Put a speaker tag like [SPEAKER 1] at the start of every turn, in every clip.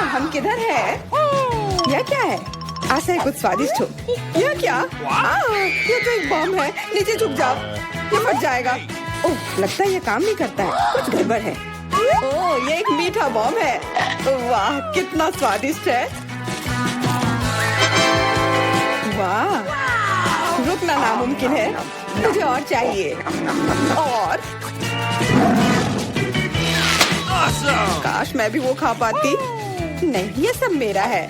[SPEAKER 1] हम किधर है? यह क्या है? आशा है कुछ स्वादिष्ट हो। यह क्या? ये तो एक बम है। नीचे झुक जाओ, ये फट जाएगा। ओह, लगता है ये काम नहीं करता है, कुछ गड़बड़ है। ओह, ये एक मीठा बम है। वाह, कितना स्वादिष्ट है। वाह, रुकना नामुमकिन है। मुझे और चाहिए। और काश मैं भी वो खा पाती। नहीं, ये सब मेरा है।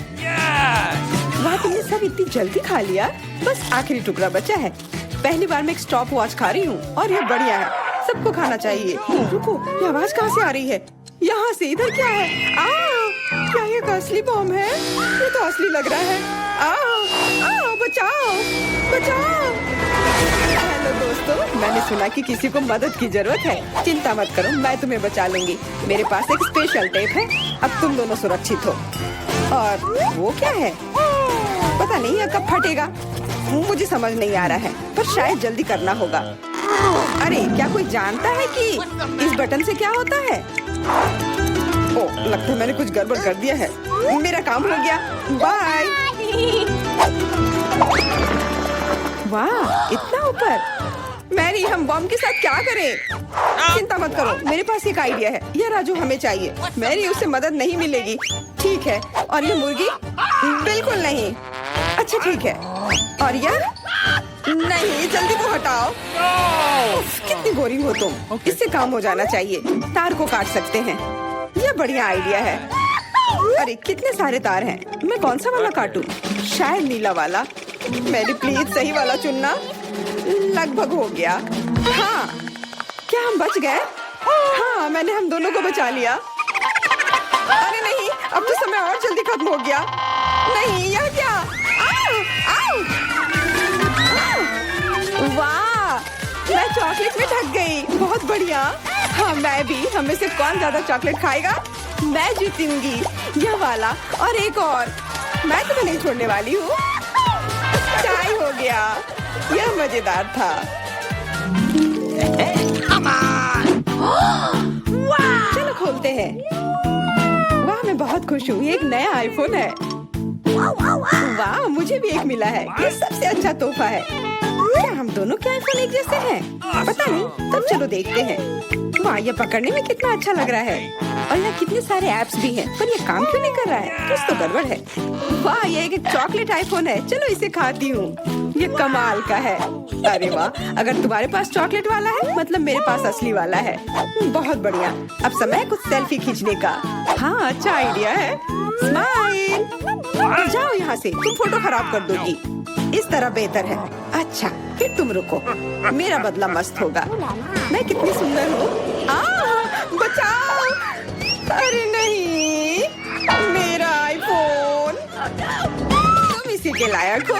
[SPEAKER 1] वाह, तुमने सब इतनी जल्दी खा लिया। बस आखिरी टुकड़ा बचा है। पहली बार मैं एक स्टॉप वॉच खा रही हूँ और ये बढ़िया है। सबको खाना चाहिए। रुको, ये आवाज कहाँ से आ रही है? यहाँ से। इधर क्या है? क्या ये असली बम है? ये तो असली लग रहा है। बचाओ, बचाओ। हेलो दोस्तों, मैंने सुना कि किसी को मदद की जरूरत है। चिंता मत करो, मैं तुम्हें बचा लूंगी। मेरे पास एक स्पेशल टेप है। अब तुम दोनों सुरक्षित हो। और वो क्या है? पता नहीं यह कब फटेगा। मुझे समझ नहीं आ रहा है, पर शायद जल्दी करना होगा। अरे, क्या कोई जानता है कि इस बटन से क्या होता है? ओह, लगता है मैंने कुछ गड़बड़ कर दिया है। मेरा काम हो गया। बाय। वाह, इतना ऊपर। मैरी, हम बम के साथ क्या करें? चिंता मत करो, मेरे पास एक आइडिया है। यह राजू हमें चाहिए। मैरी, उससे मदद नहीं मिलेगी। ठीक है। और ये मुर्गी? बिल्कुल नहीं। अच्छा, ठीक है। और यह? नहीं, जल्दी को हटाओ। कितनी बोरिंग हो तुम। इससे काम हो जाना चाहिए। तार को काट सकते हैं। यह बढ़िया आइडिया है। अरे, कितने सारे तार हैं। मैं कौन सा वाला काटूं? शायद नीला वाला। मेरी प्लीज सही वाला चुनना। लगभग हो गया। हाँ, क्या हम बच गए? हाँ, मैंने हम दोनों को बचा लिया। अरे नहीं, अब तो समय और जल्दी खत्म हो गया। नहीं, यह क्या? आओ, आओ। वाह, मैं चॉकलेट में ढक गई। बहुत बढ़िया। हाँ, मैं भी। हमें से कौन ज्यादा चॉकलेट खाएगा? मैं जीतूंगी। यह वाला और एक और। मैं तुम्हें नहीं छोड़ने वाली हूँ। टाई हो गया। यह मजेदार था। चलो खोलते हैं। वाह, मैं बहुत खुश हूँ। ये एक नया आईफोन है। वाह, मुझे भी एक मिला है। ये सबसे अच्छा तोहफा है। क्या हम दोनों के आईफोन एक जैसे हैं? पता नहीं, तब चलो देखते हैं। वाह, ये पकड़ने में कितना अच्छा लग रहा है। और यहाँ कितने सारे ऐप्स भी हैं, पर ये काम क्यों नहीं कर रहा है? कुछ तो गड़बड़ है। वाह, ये एक चॉकलेट आईफोन है। चलो इसे खाती हूँ। ये कमाल का है। अरे वाह, अगर तुम्हारे पास चॉकलेट वाला है, मतलब मेरे पास असली वाला है। बहुत बढ़िया। अब समय कुछ सेल्फी खींचने का। हाँ, अच्छा आइडिया है। स्माइल। जाओ यहाँ से, तुम फोटो खराब कर दोगी। इस तरह बेहतर है। अच्छा, फिर तुम रुको। मेरा बदला मस्त होगा। मैं कितनी सुंदर हूँ। बचाओ। अरे नहीं, मेरा आईफोन। तुम इसी के लायक हो।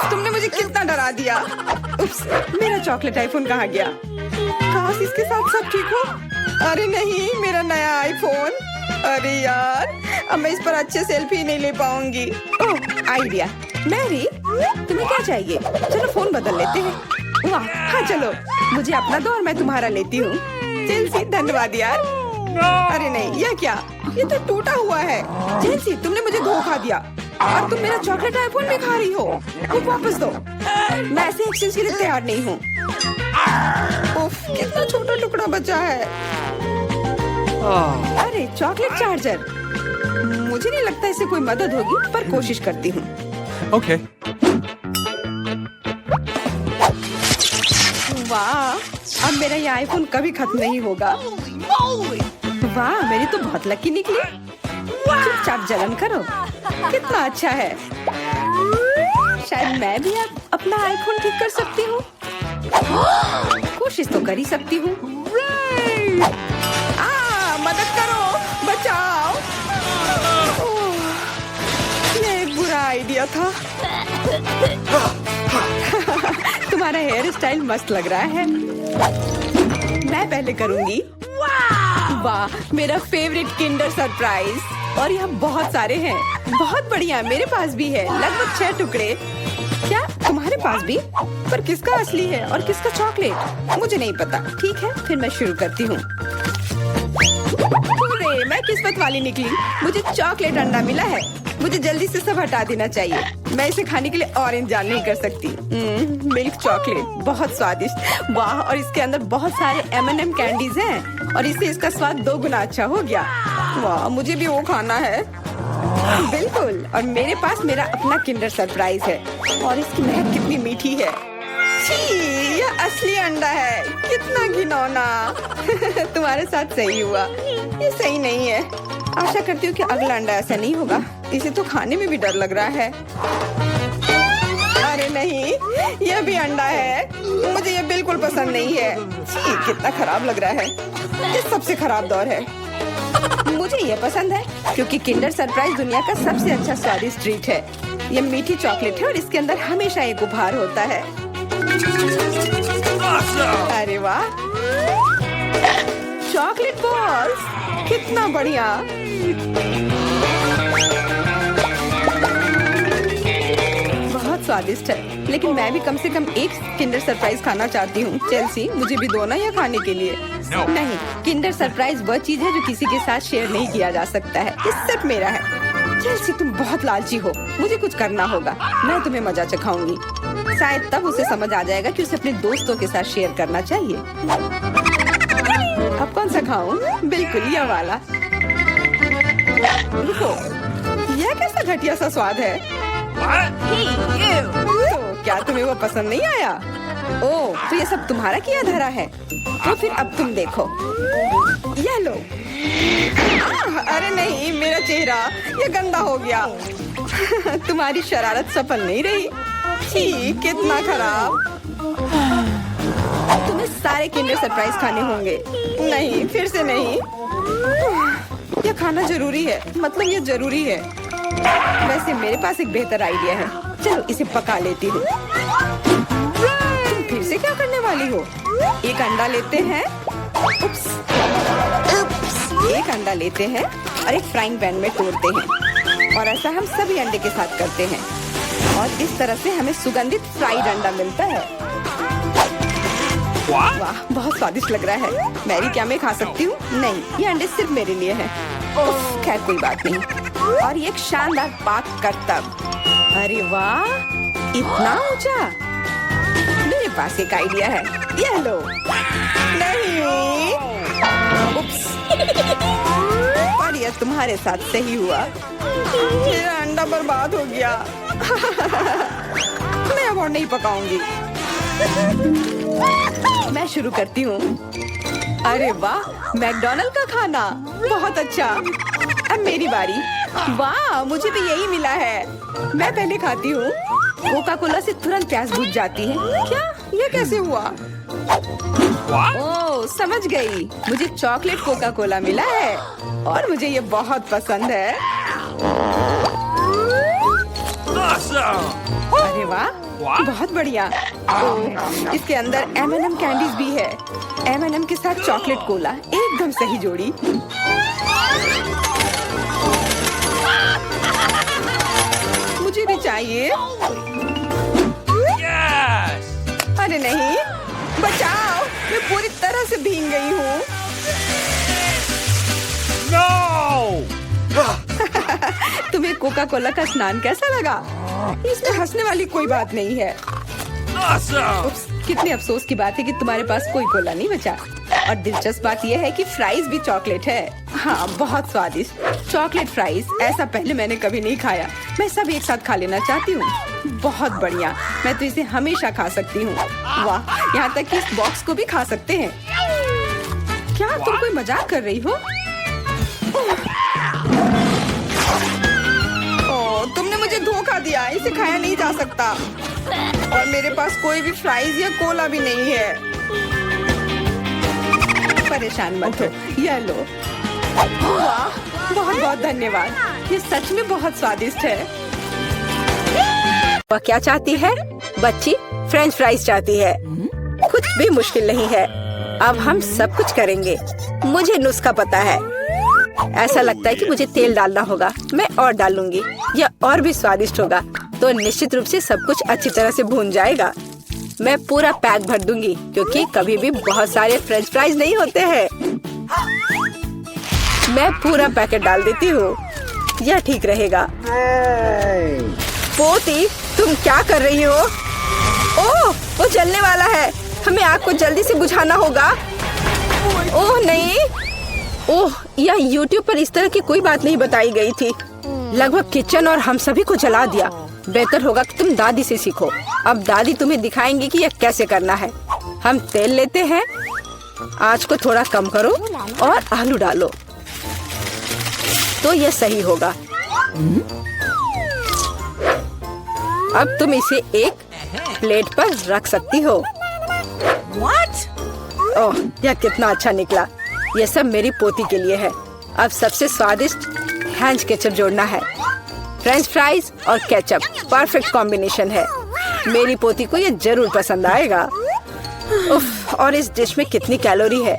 [SPEAKER 1] तुमने मुझे कितना डरा दिया। उप्स, मेरा चॉकलेट आईफोन कहाँ गया? काश इसके साथ सब ठीक हो। अरे नहीं, मेरा नया आईफोन। अरे यार, अब मैं इस पर अच्छे सेल्फी नहीं ले पाऊंगी। ओह, आइडिया। मैरी, तुम्हें क्या चाहिए? चलो फोन बदल लेते हैं। वाह, हाँ चलो। मुझे अपना दो और मैं तुम्हारा लेती हूँ। जेलसी, धन्यवाद यार। अरे नहीं, यह क्या? ये तो टूटा हुआ है। जेलसी, तुमने मुझे धोखा दिया और तुम मेरा चॉकलेट आईफोन भी खा रही हो। तुम वापस दो। मैं ऐसे एक्सचेंज के लिए तैयार नहीं हूँ। उफ, कितना छोटा टुकड़ा बचा है। अरे, चॉकलेट चार्जर। मुझे नहीं लगता इससे कोई मदद होगी, पर कोशिश करती हूँ।
[SPEAKER 2] Okay.
[SPEAKER 1] वाह, अब मेरा ये आईफोन कभी खत्म नहीं होगा। वाह, मेरी तो बहुत लकी निकली। चुपचाप जलन करो। कितना अच्छा है। शायद मैं भी अब अपना आईफोन ठीक कर सकती हूँ। कोशिश तो कर ही सकती हूँ। मदद करो, बचाओ। ये एक बुरा आइडिया था। तुम्हारा हेयर स्टाइल मस्त लग रहा है। मैं पहले करूंगी। वाह, मेरा फेवरेट किंडर सरप्राइज। और यहाँ बहुत सारे हैं। बहुत बढ़िया, मेरे पास भी है। लगभग 6 टुकड़े। क्या तुम्हारे पास भी? पर किसका असली है और किसका चॉकलेट? मुझे नहीं पता। ठीक है, फिर मैं शुरू करती हूँ। अरे मैं किस्मत वाली निकली, मुझे चॉकलेट अंडा मिला है। मुझे जल्दी से सब हटा देना चाहिए। मैं इसे खाने के लिए और इंतजार नहीं कर सकती। मिल्क चॉकलेट बहुत स्वादिष्ट, वाह। और इसके अंदर बहुत सारे M&M कैंडीज हैं और इससे इसका स्वाद 2 गुना अच्छा हो गया। वाह, मुझे भी वो खाना है। बिल्कुल, और मेरे पास मेरा अपना किंडर सरप्राइज है और इसकी महक कितनी मीठी है। छी, यह असली अंडा है, कितना घिनौना। तुम्हारे साथ सही हुआ, ये सही नहीं है। आशा करती हूँ कि अगला अंडा ऐसा नहीं होगा। इसे तो खाने में भी डर लग रहा है। अरे नहीं, यह भी अंडा है। मुझे यह बिल्कुल पसंद नहीं है। छी, कितना खराब लग रहा है। ये सबसे खराब दौर है। मुझे ये पसंद है क्योंकि किंडर सरप्राइज दुनिया का सबसे अच्छा स्वादिष्ट ट्रीट है। ये मीठी चॉकलेट है और इसके अंदर हमेशा एक उपहार होता है। अरे वाह, चॉकलेट बॉल्स, कितना बढ़िया। बहुत स्वादिष्ट है, लेकिन मैं भी कम से कम एक किंडर सरप्राइज खाना चाहती हूँ। चेल्सी, मुझे भी दो ना यह खाने के लिए। नहीं, किंडर सरप्राइज वह चीज है जो किसी के साथ शेयर नहीं किया जा सकता है। ये सिर्फ मेरा है। चेल्सी, तुम बहुत लालची हो। मुझे कुछ करना होगा। मैं तुम्हें मजा चखाऊंगी। शायद तब उसे समझ आ जाएगा कि उसे अपने दोस्तों के साथ शेयर करना चाहिए। अब कौन सा खाऊं? बिल्कुल यह वाला। रुको, यह कैसा घटिया सा स्वाद है? तो क्या तुम्हें वो पसंद नहीं आया? ओह, तो ये सब तुम्हारा किया धरा है। तो फिर अब तुम देखो, यह लो। अरे नहीं, मेरा चेहरा ये गंदा हो गया। तुम्हारी शरारत सफल नहीं रही। छी, कितना खराब। तुम्हें सारे किंडर सरप्राइज खाने होंगे। नहीं, फिर से नहीं। यह खाना जरूरी है, मतलब ये जरूरी है। वैसे मेरे पास एक बेहतर आइडिया है। चलो इसे पका लेती हूँ। तुम फिर से क्या करने वाली हो? एक अंडा लेते हैं। उप्स। एक अंडा लेते हैं और एक फ्राइंग पैन में तोड़ते हैं और ऐसा हम सभी अंडे के साथ करते हैं और इस तरह से हमें सुगंधित फ्राइड अंडा मिलता है। वाह, बहुत स्वादिष्ट लग रहा है। मैरी, क्या मैं खा सकती हूँ? नहीं, ये अंडे सिर्फ मेरे लिए हैं। खैर कोई बात नहीं। और ये एक शानदार पाक करतब। अरे वाह, इतना ऊंचा। मेरे पास एक आइडिया है, ये लो। नहीं, उप्स। और यह तुम्हारे साथ सही हुआ। मेरा अंडा बर्बाद हो गया। मैं अब और नहीं पकाऊंगी। मैं शुरू करती हूँ। अरे वाह, मैकडॉनल्ड का खाना, बहुत अच्छा। अब मेरी बारी। वाह, मुझे भी यही मिला है। मैं पहले खाती हूँ। कोका कोला से तुरंत प्यास बुझ जाती है। क्या, ये कैसे हुआ? ओह, समझ गई। मुझे चॉकलेट कोका कोला मिला है और मुझे ये बहुत पसंद है। अरे वाह, बहुत बढ़िया। ओह, इसके अंदर M&M कैंडीज भी है। M&M के साथ चॉकलेट कोला, एकदम सही जोड़ी। मुझे भी चाहिए। अरे नहीं, बचाओ, मैं पूरी तरह से भीग गई हूँ। तुम्हें कोका कोला का स्नान कैसा लगा? इसमें हंसने वाली कोई बात नहीं है। उप्स, कितने अफसोस की बात है कि तुम्हारे पास कोई कोला नहीं बचा। और दिलचस्प बात यह है कि फ्राइज भी चॉकलेट है। हाँ, बहुत स्वादिष्ट चॉकलेट फ्राइज। ऐसा पहले मैंने कभी नहीं खाया। मैं सब एक साथ खा लेना चाहती हूँ। बहुत बढ़िया, मैं तो इसे हमेशा खा सकती हूँ। वाह, यहाँ तक कि इस बॉक्स को भी खा सकते हैं। क्या तुम कोई मजाक कर रही हो? ओह, तुमने मुझे धोखा दिया। इसे खाया नहीं जा सकता और मेरे पास कोई भी फ्राइज या कोला भी नहीं है। परेशान मत हो, यह लो। वाह, बहुत बहुत धन्यवाद। ये सच में बहुत स्वादिष्ट है। वह क्या चाहती है? बच्ची फ्रेंच फ्राइज चाहती है। कुछ भी मुश्किल नहीं है। अब हम सब कुछ करेंगे। मुझे नुस्खा पता है। ऐसा लगता है कि मुझे तेल डालना होगा। मैं और डालूंगी। यह और भी स्वादिष्ट होगा। तो निश्चित रूप से सब कुछ अच्छी तरह से भून जाएगा। मैं पूरा पैक भर दूंगी क्योंकि कभी भी बहुत सारे फ्रेंच फ्राइज नहीं होते हैं। मैं पूरा पैकेट डाल देती हूँ, यह ठीक रहेगा। पोती, तुम क्या कर रही हो? ओह, वो जलने वाला है। हमें आग को जल्दी से बुझाना होगा। ओह नहीं, ओह, यह YouTube पर इस तरह की कोई बात नहीं बताई गई थी। लगभग किचन और हम सभी को जला दिया। बेहतर होगा कि तुम दादी से सीखो। अब दादी तुम्हें दिखाएंगी कि यह कैसे करना है। हम तेल लेते हैं, आंच को थोड़ा कम करो और आलू डालो तो यह सही होगा। अब तुम इसे एक प्लेट पर रख सकती हो। ओह, यह कितना अच्छा निकला। यह सब मेरी पोती के लिए है। अब सबसे स्वादिष्ट हैंच केचप जोड़ना है। फ्रेंच फ्राइज और केचप परफेक्ट कॉम्बिनेशन है। मेरी पोती को यह जरूर पसंद आएगा। उफ, और इस डिश में कितनी कैलोरी है।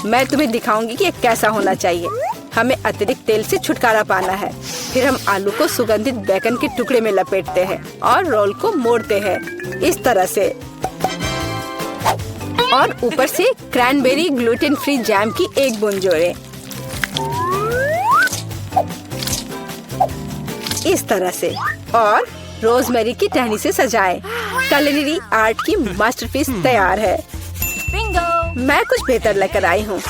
[SPEAKER 1] मैं तुम्हें दिखाऊंगी कि यह कैसा होना चाहिए। हमें अतिरिक्त तेल से छुटकारा पाना है। फिर हम आलू को सुगंधित बेकन के टुकड़े में लपेटते हैं और रोल को मोड़ते हैं इस तरह से, और ऊपर से क्रैनबेरी ग्लूटेन फ्री जैम की एक बूंद जोड़ें। इस तरह से, और रोजमेरी की टहनी से सजाएं। culinary आर्ट की मास्टरपीस तैयार है। बिंगो! मैं कुछ बेहतर लेकर आई हूँ।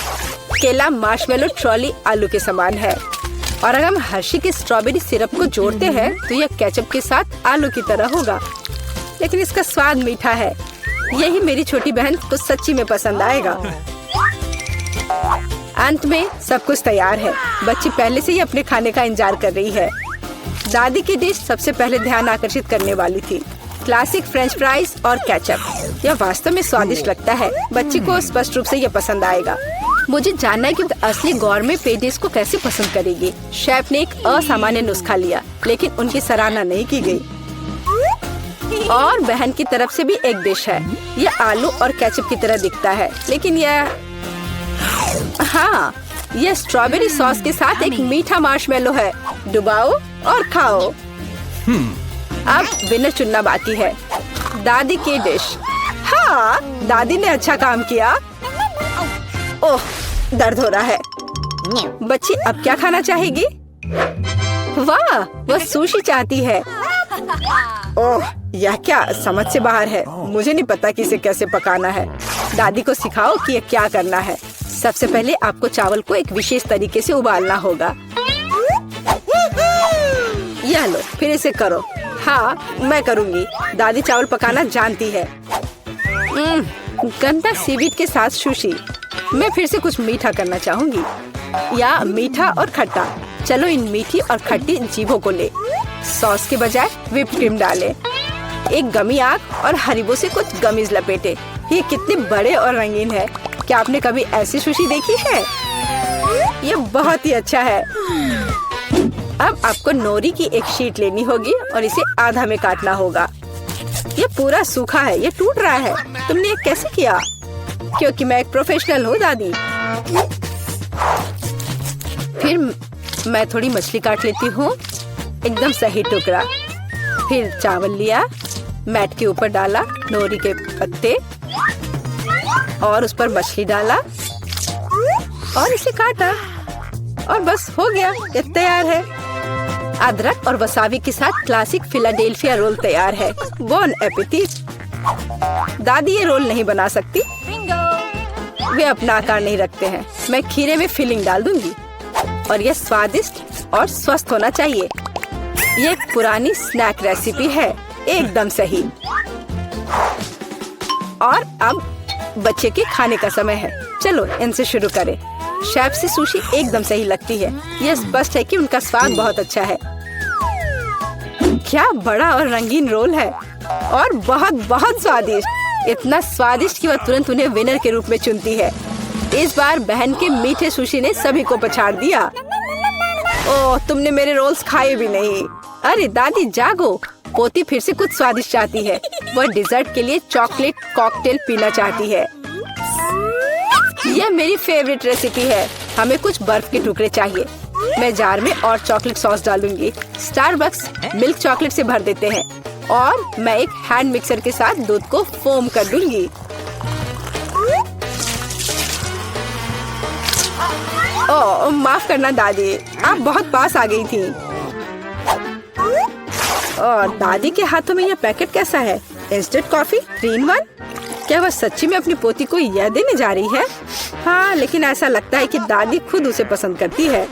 [SPEAKER 1] केला मार्शमेलो ट्रॉली आलू के समान है, और अगर हम हर्शी के स्ट्रॉबेरी सिरप को जोड़ते हैं तो यह केचप के साथ आलू की तरह होगा, लेकिन इसका स्वाद मीठा है। यही मेरी छोटी बहन को सच्ची में पसंद आएगा। अंत में सब कुछ तैयार है। बच्ची पहले से ही अपने खाने का इंतजार कर रही है। दादी की डिश सबसे पहले ध्यान आकर्षित करने वाली थी। क्लासिक फ्रेंच फ्राइज और केचप। यह वास्तव में स्वादिष्ट लगता है। बच्ची को स्पष्ट रूप से यह पसंद आएगा। मुझे जानना है कि असली गौरमे पे डिश को कैसे पसंद करेगी। शेफ ने एक असामान्य नुस्खा लिया, लेकिन उनकी सराहना नहीं की गई। और बहन की तरफ से भी एक डिश है। यह आलू और केचप की तरह दिखता है, लेकिन हाँ, यह स्ट्रॉबेरी सॉस के साथ एक मीठा मार्शमेलो है। डुबाओ और खाओ। अब विनर चुनना बाकी है। दादी की डिश। हाँ, दादी ने अच्छा काम किया। ओह, दर्द हो रहा है। बच्ची अब क्या खाना चाहेगी? वाह, वह सुशी चाहती है। ओह, यह क्या समझ से बाहर है। मुझे नहीं पता कि इसे कैसे पकाना है। दादी को सिखाओ कि यह क्या करना है। सबसे पहले आपको चावल को एक विशेष तरीके से उबालना होगा। यह लो, फिर इसे करो। हाँ, मैं करूँगी। दादी चावल पकाना जानती है। गंदा सीवीड के साथ सुशी। मैं फिर से कुछ मीठा करना चाहूँगी, या मीठा और खट्टा। चलो इन मीठी और खट्टी जीभों को ले। सॉस के बजाय व्हिप क्रीम डालें। एक गमी आग और हरीबो से कुछ गमीज लपेटे। ये कितने बड़े और रंगीन है। क्या आपने कभी ऐसी सुशी देखी है? ये बहुत ही अच्छा है। अब आपको नोरी की एक शीट लेनी होगी और इसे आधा में काटना होगा। ये पूरा सूखा है, ये टूट रहा है। तुमने ये कैसे किया? क्योंकि मैं एक प्रोफेशनल हूँ दादी। फिर मैं थोड़ी मछली काट लेती हूँ, एकदम सही टुकड़ा। फिर चावल लिया, मैट के ऊपर डाला, नोरी के पत्ते और उस पर मछली डाला और इसे काटा, और बस हो गया, ये तैयार है। अदरक और वसाबी के साथ क्लासिक फिलाडेल्फिया रोल तैयार है। बॉन एपेटिट। दादी ये रोल नहीं बना सकती, वे अपना आकार नहीं रखते हैं। मैं खीरे में फिलिंग डाल दूंगी, और यह स्वादिष्ट और स्वस्थ होना चाहिए। ये एक पुरानी स्नैक रेसिपी है, एकदम सही। और अब बच्चे के खाने का समय है। चलो इनसे शुरू करें। शेफ से सुशी एकदम सही लगती है। यह स्पष्ट है कि उनका स्वाद बहुत अच्छा है। क्या बड़ा और रंगीन रोल है, और बहुत बहुत स्वादिष्ट। इतना स्वादिष्ट कि वह तुरंत उन्हें विनर के रूप में चुनती है। इस बार बहन के मीठे सुशी ने सभी को पछाड़ दिया। ओह, तुमने मेरे रोल्स खाए भी नहीं। अरे दादी जागो, पोती फिर से कुछ स्वादिष्ट चाहती है। वह डिजर्ट के लिए चॉकलेट कॉकटेल पीना चाहती है। यह मेरी फेवरेट रेसिपी है। हमें कुछ बर्फ के टुकड़े चाहिए। मैं जार में और चॉकलेट सॉस डालूंगी। स्टारबक्स मिल्क चॉकलेट से भर देते हैं, और मैं एक हैंड मिक्सर के साथ दूध को फोम कर दूंगी। ओह माफ करना दादी, आप बहुत पास आ गई थी। और दादी के हाथों में यह पैकेट कैसा है? Instant coffee 3 in 1? क्या वह सच्ची में अपनी पोती को यह देने जा रही है? हाँ, लेकिन ऐसा लगता है कि दादी खुद उसे पसंद करती है।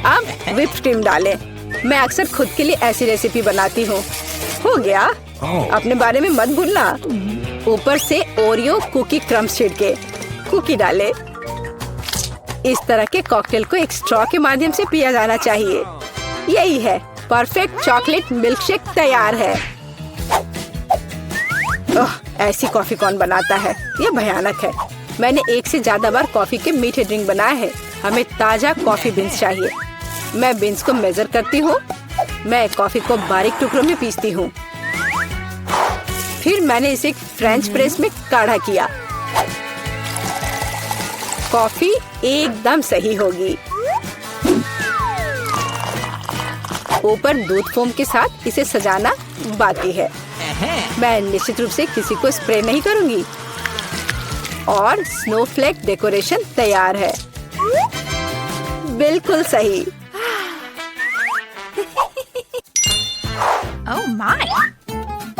[SPEAKER 1] अब व्हिप्ड क्रीम डालें। मैं अक्सर खुद के लिए ऐसी रेसिपी बनाती हूँ। हो गया। अपने बारे में मत भूलना। ऊपर से ओरियो कुकी क्रम्स छिड़के, कुकी डाले। इस तरह के कॉकटेल को एक स्ट्रॉ के माध्यम से पिया जाना चाहिए। यही है, परफेक्ट चॉकलेट मिल्क शेक तैयार है। ओह, ऐसी कॉफी कौन बनाता है? यह भयानक है। मैंने 1 से ज्यादा बार कॉफी के मीठे ड्रिंक बनाए हैं। हमें ताजा कॉफी बीन्स चाहिए। मैं बीन्स को मेजर करती हूँ। मैं कॉफी को बारीक टुकड़ों में पीसती हूँ। फिर मैंने इसे फ्रेंच प्रेस में काढ़ा किया। कॉफी एकदम सही होगी। ऊपर दूध फोम के साथ इसे सजाना बाकी है। मैं निश्चित रूप से किसी को स्प्रे नहीं करूंगी। और स्नोफ्लेक डेकोरेशन तैयार है। बिल्कुल सही।
[SPEAKER 2] Oh my!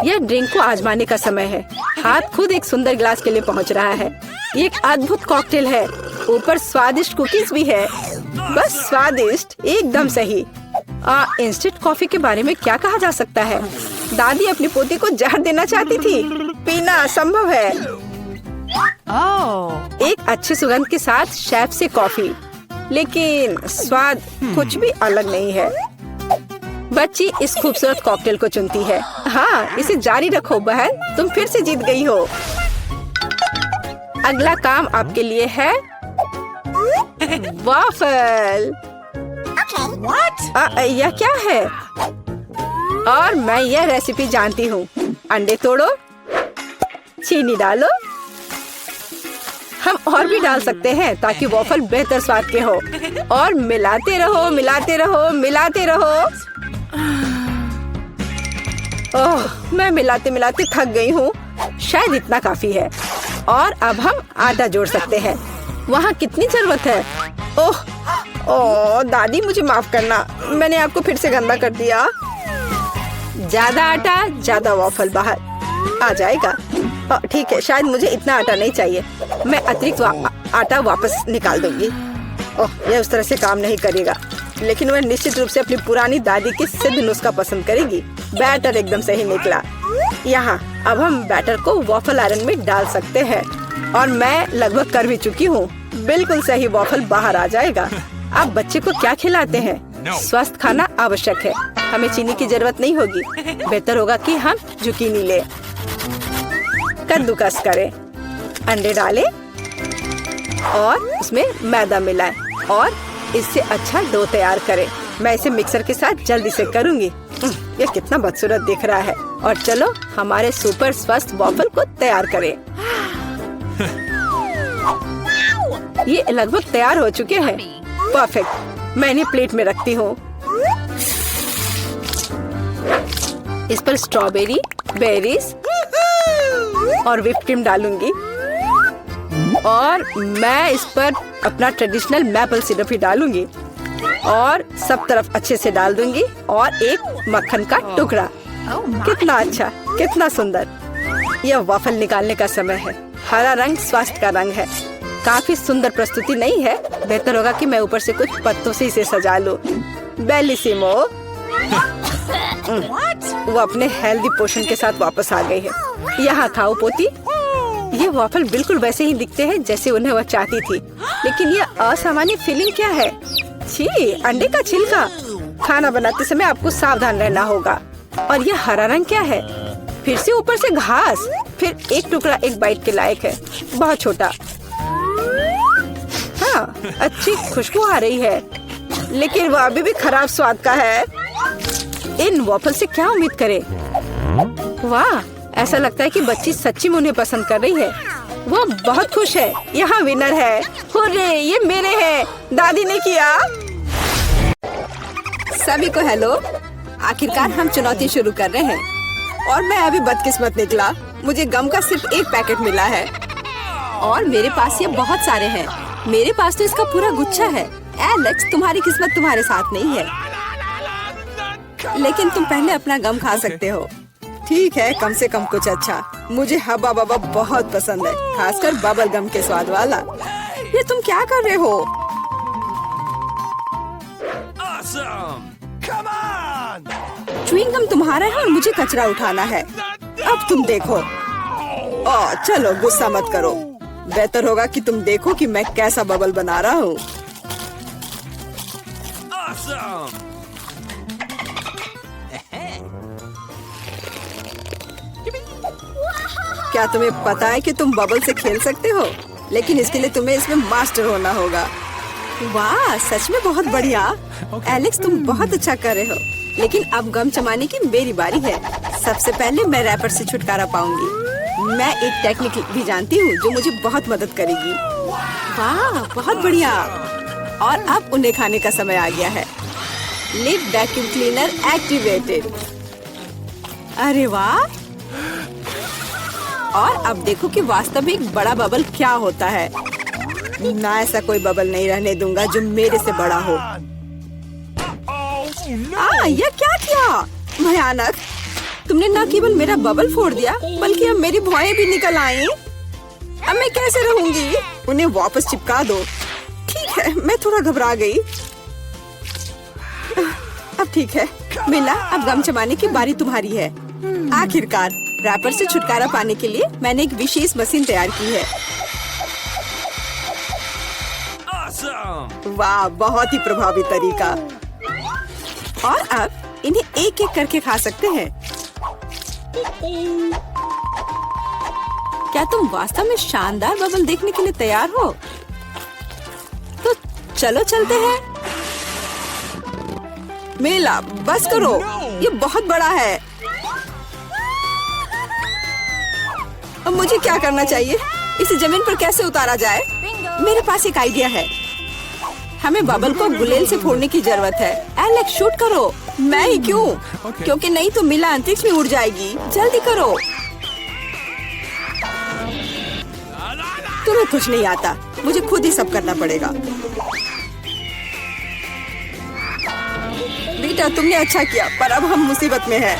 [SPEAKER 1] यह ड्रिंक को आजमाने का समय है। हाथ खुद एक सुंदर गिलास के लिए पहुंच रहा है। ये एक अद्भुत कॉकटेल है। ऊपर स्वादिष्ट कुकीज भी है। बस स्वादिष्ट, एकदम सही। इंस्टेंट कॉफी के बारे में क्या कहा जा सकता है? दादी अपनी पोती को जहर देना चाहती थी। पीना असंभव है।
[SPEAKER 2] Oh!
[SPEAKER 1] एक अच्छे सुगंध के साथ शेफ से कॉफी, लेकिन स्वाद कुछ भी अलग नहीं है। बच्ची इस खूबसूरत कॉकटेल को चुनती है। हाँ, इसे जारी रखो बहन, तुम फिर से जीत गई हो। अगला काम आपके लिए है वाफल।
[SPEAKER 2] What?
[SPEAKER 1] यह क्या है? और मैं यह रेसिपी जानती हूँ। अंडे तोड़ो, चीनी डालो। हम और भी डाल सकते हैं ताकि वॉफल बेहतर स्वाद के हो। और मिलाते रहो, मिलाते रहो, मिलाते रहो। ओह, मैं मिलाते मिलाते थक गई हूँ। शायद इतना काफी है। और अब हम आटा जोड़ सकते हैं। वहाँ कितनी जरूरत है? ओह ओह दादी, मुझे माफ करना, मैंने आपको फिर से गंदा कर दिया। ज्यादा आटा, ज्यादा वॉफल बाहर आ जाएगा। ठीक है, शायद मुझे इतना आटा नहीं चाहिए। मैं अतिरिक्त आटा वापस निकाल दूंगी। ओह, यह उस तरह से काम नहीं करेगा, लेकिन वह निश्चित रूप से अपनी पुरानी दादी की सिद्ध नुस्खा पसंद करेगी। बैटर एकदम सही निकला। यहाँ अब हम बैटर को वॉफल आयरन में डाल सकते हैं। और मैं लगभग कर भी चुकी हूँ। बिल्कुल सही वॉफल बाहर आ जाएगा। आप बच्चे को क्या खिलाते हैं? स्वस्थ खाना आवश्यक है। हमें चीनी की जरूरत नहीं होगी। बेहतर होगा कि हम जुकीनी ले। कद्दूकस करें, अंडे डालें और उसमें मैदा मिलाएं और इससे अच्छा डो तैयार करें। मैं इसे मिक्सर के साथ जल्दी से करूंगी। ये कितना बदसूरत दिख रहा है। और चलो हमारे सुपर स्वस्थ वॉफल को तैयार करें। ये लगभग तैयार हो चुके हैं। परफेक्ट। मैं इन्हें प्लेट में रखती हूँ। इस पर स्ट्रॉबेरी, बेरीज और व्हिप क्रीम डालूंगी। और मैं इस पर अपना ट्रेडिशनल मैपल सिरप ही डालूंगी और सब तरफ अच्छे से डाल दूंगी। और एक मक्खन का टुकड़ा। कितना अच्छा, कितना सुंदर। यह वॉफल निकालने का समय है। हरा रंग स्वास्थ्य का रंग है। काफी सुंदर प्रस्तुति नहीं है? बेहतर होगा कि मैं ऊपर से कुछ पत्तों से इसे सजा लूं। बेलिसिमो। वो अपने हेल्दी पोषण के साथ वापस आ गई है। यहाँ खाओ पोती। ये वॉफल बिल्कुल वैसे ही दिखते हैं जैसे उन्हें वह चाहती थी, लेकिन यह असामान्य फीलिंग क्या है? छी, अंडे का छिलका। खाना बनाते समय आपको सावधान रहना होगा। और यह हरा रंग क्या है? फिर से ऊपर से घास। फिर एक टुकड़ा एक बाइट के लायक है, बहुत छोटा। हाँ, अच्छी खुशबू आ रही है, लेकिन वह अभी भी खराब स्वाद का है। इन वॉफल से क्या उम्मीद करें? वाह, ऐसा लगता है कि बच्ची सच्ची में उन्हें पसंद कर रही है। वो बहुत खुश है। यहाँ विनर है। हुर्रे, ये मेरे हैं। दादी ने किया। सभी को हेलो। आखिरकार हम चुनौती शुरू कर रहे हैं और मैं अभी बदकिस्मत निकला। मुझे गम का सिर्फ एक पैकेट मिला है और मेरे पास ये बहुत सारे हैं। मेरे पास तो इसका पूरा गुच्छा है। एलेक्स, तुम्हारी किस्मत तुम्हारे साथ नहीं है, लेकिन तुम पहले अपना गम खा सकते हो। ठीक है, कम से कम कुछ अच्छा। मुझे हब्बा बब्बा बहुत पसंद है, खासकर बबल गम के स्वाद वाला। ये तुम क्या कर रहे हो? च्युइंग गम तुम्हारा है और मुझे कचरा उठाना है। अब तुम देखो। चलो गुस्सा मत करो। बेहतर होगा कि तुम देखो कि मैं कैसा बबल बना रहा हूँ। क्या तुम्हें पता है कि तुम बबल से खेल सकते हो? लेकिन इसके लिए तुम्हें इसमें मास्टर होना होगा। वाह, सच में बहुत बढ़िया। एलेक्स, तुम बहुत अच्छा कर रहे हो। लेकिन अब गम चबाने की मेरी बारी है। सबसे पहले मैं रैपर से छुटकारा पाऊंगी। मैं एक टेक्निक भी जानती हूँ जो मुझे बहुत मदद करेगी। वाह, बहुत बढ़िया। और अब उन्हें खाने का समय आ गया है। Lid vacuum cleaner activated. अरे वाह। और अब देखो कि वास्तव में एक बड़ा बबल क्या होता है। ना, ऐसा कोई बबल नहीं रहने दूंगा जो मेरे से बड़ा हो। यह क्या किया? भयानक। तुमने न केवल मेरा बबल फोड़ दिया, बल्कि अब मेरी भौएं भी निकल आई। अब मैं कैसे रहूंगी? उन्हें वापस चिपका दो। ठीक है, मैं थोड़ा घबरा गई। अब ठीक है मिला, अब गम चबाने की बारी तुम्हारी है। आखिरकार रैपर से छुटकारा पाने के लिए मैंने एक विशेष मशीन तैयार की है। वाह, बहुत ही प्रभावी तरीका। और अब इन्हें एक एक करके खा सकते हैं। क्या तुम वास्तव में शानदार बबल देखने के लिए तैयार हो? तो चलो चलते हैं। मेला, बस करो, ये बहुत बड़ा है। अब मुझे क्या करना चाहिए? इसे जमीन पर कैसे उतारा जाए? मेरे पास एक आइडिया है। हमें बबल को गुलेल से फोड़ने की जरूरत है। एलेक्स, शूट करो। मैं ही क्यों? क्योंकि नहीं तो मिला अंतरिक्ष में उड़ जाएगी। जल्दी करो। तुम्हें कुछ नहीं आता, मुझे खुद ही सब करना पड़ेगा। बेटा, तुमने अच्छा किया, पर अब हम मुसीबत में हैं।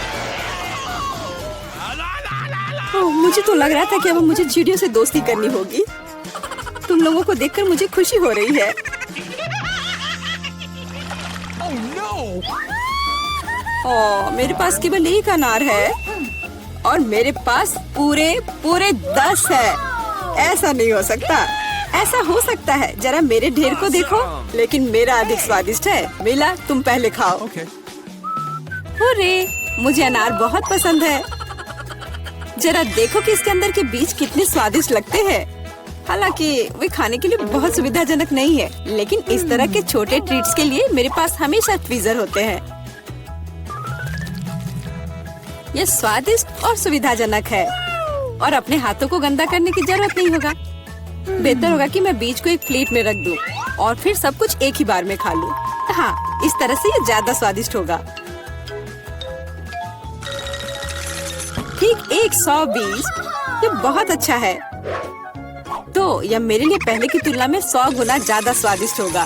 [SPEAKER 1] मुझे तो लग रहा था कि अब मुझे चिड़ियों से दोस्ती करनी होगी। तुम लोगों को देखकर मुझे खुशी हो रही है। मेरे पास केवल एक अनार है और मेरे पास पूरे 10 है। ऐसा नहीं हो सकता। ऐसा हो सकता है, जरा मेरे ढेर को देखो। लेकिन मेरा अधिक स्वादिष्ट है। मिला, तुम पहले खाओ। अरे, मुझे अनार बहुत पसंद है। जरा देखो कि इसके अंदर के बीज कितने स्वादिष्ट लगते हैं। हालांकि वे खाने के लिए बहुत सुविधाजनक नहीं है, लेकिन इस तरह के छोटे ट्रीट्स के लिए मेरे पास हमेशा ट्वीजर होते हैं। यह स्वादिष्ट और सुविधाजनक है और अपने हाथों को गंदा करने की जरूरत नहीं होगा। बेहतर होगा कि मैं बीज को एक प्लेट में रख दूं और फिर सब कुछ एक ही बार में खा लूं। हाँ, इस तरह से ये ज्यादा स्वादिष्ट होगा। ठीक 120। ये बहुत अच्छा है। तो यह मेरे लिए पहले की तुलना में 100 गुना ज्यादा स्वादिष्ट होगा।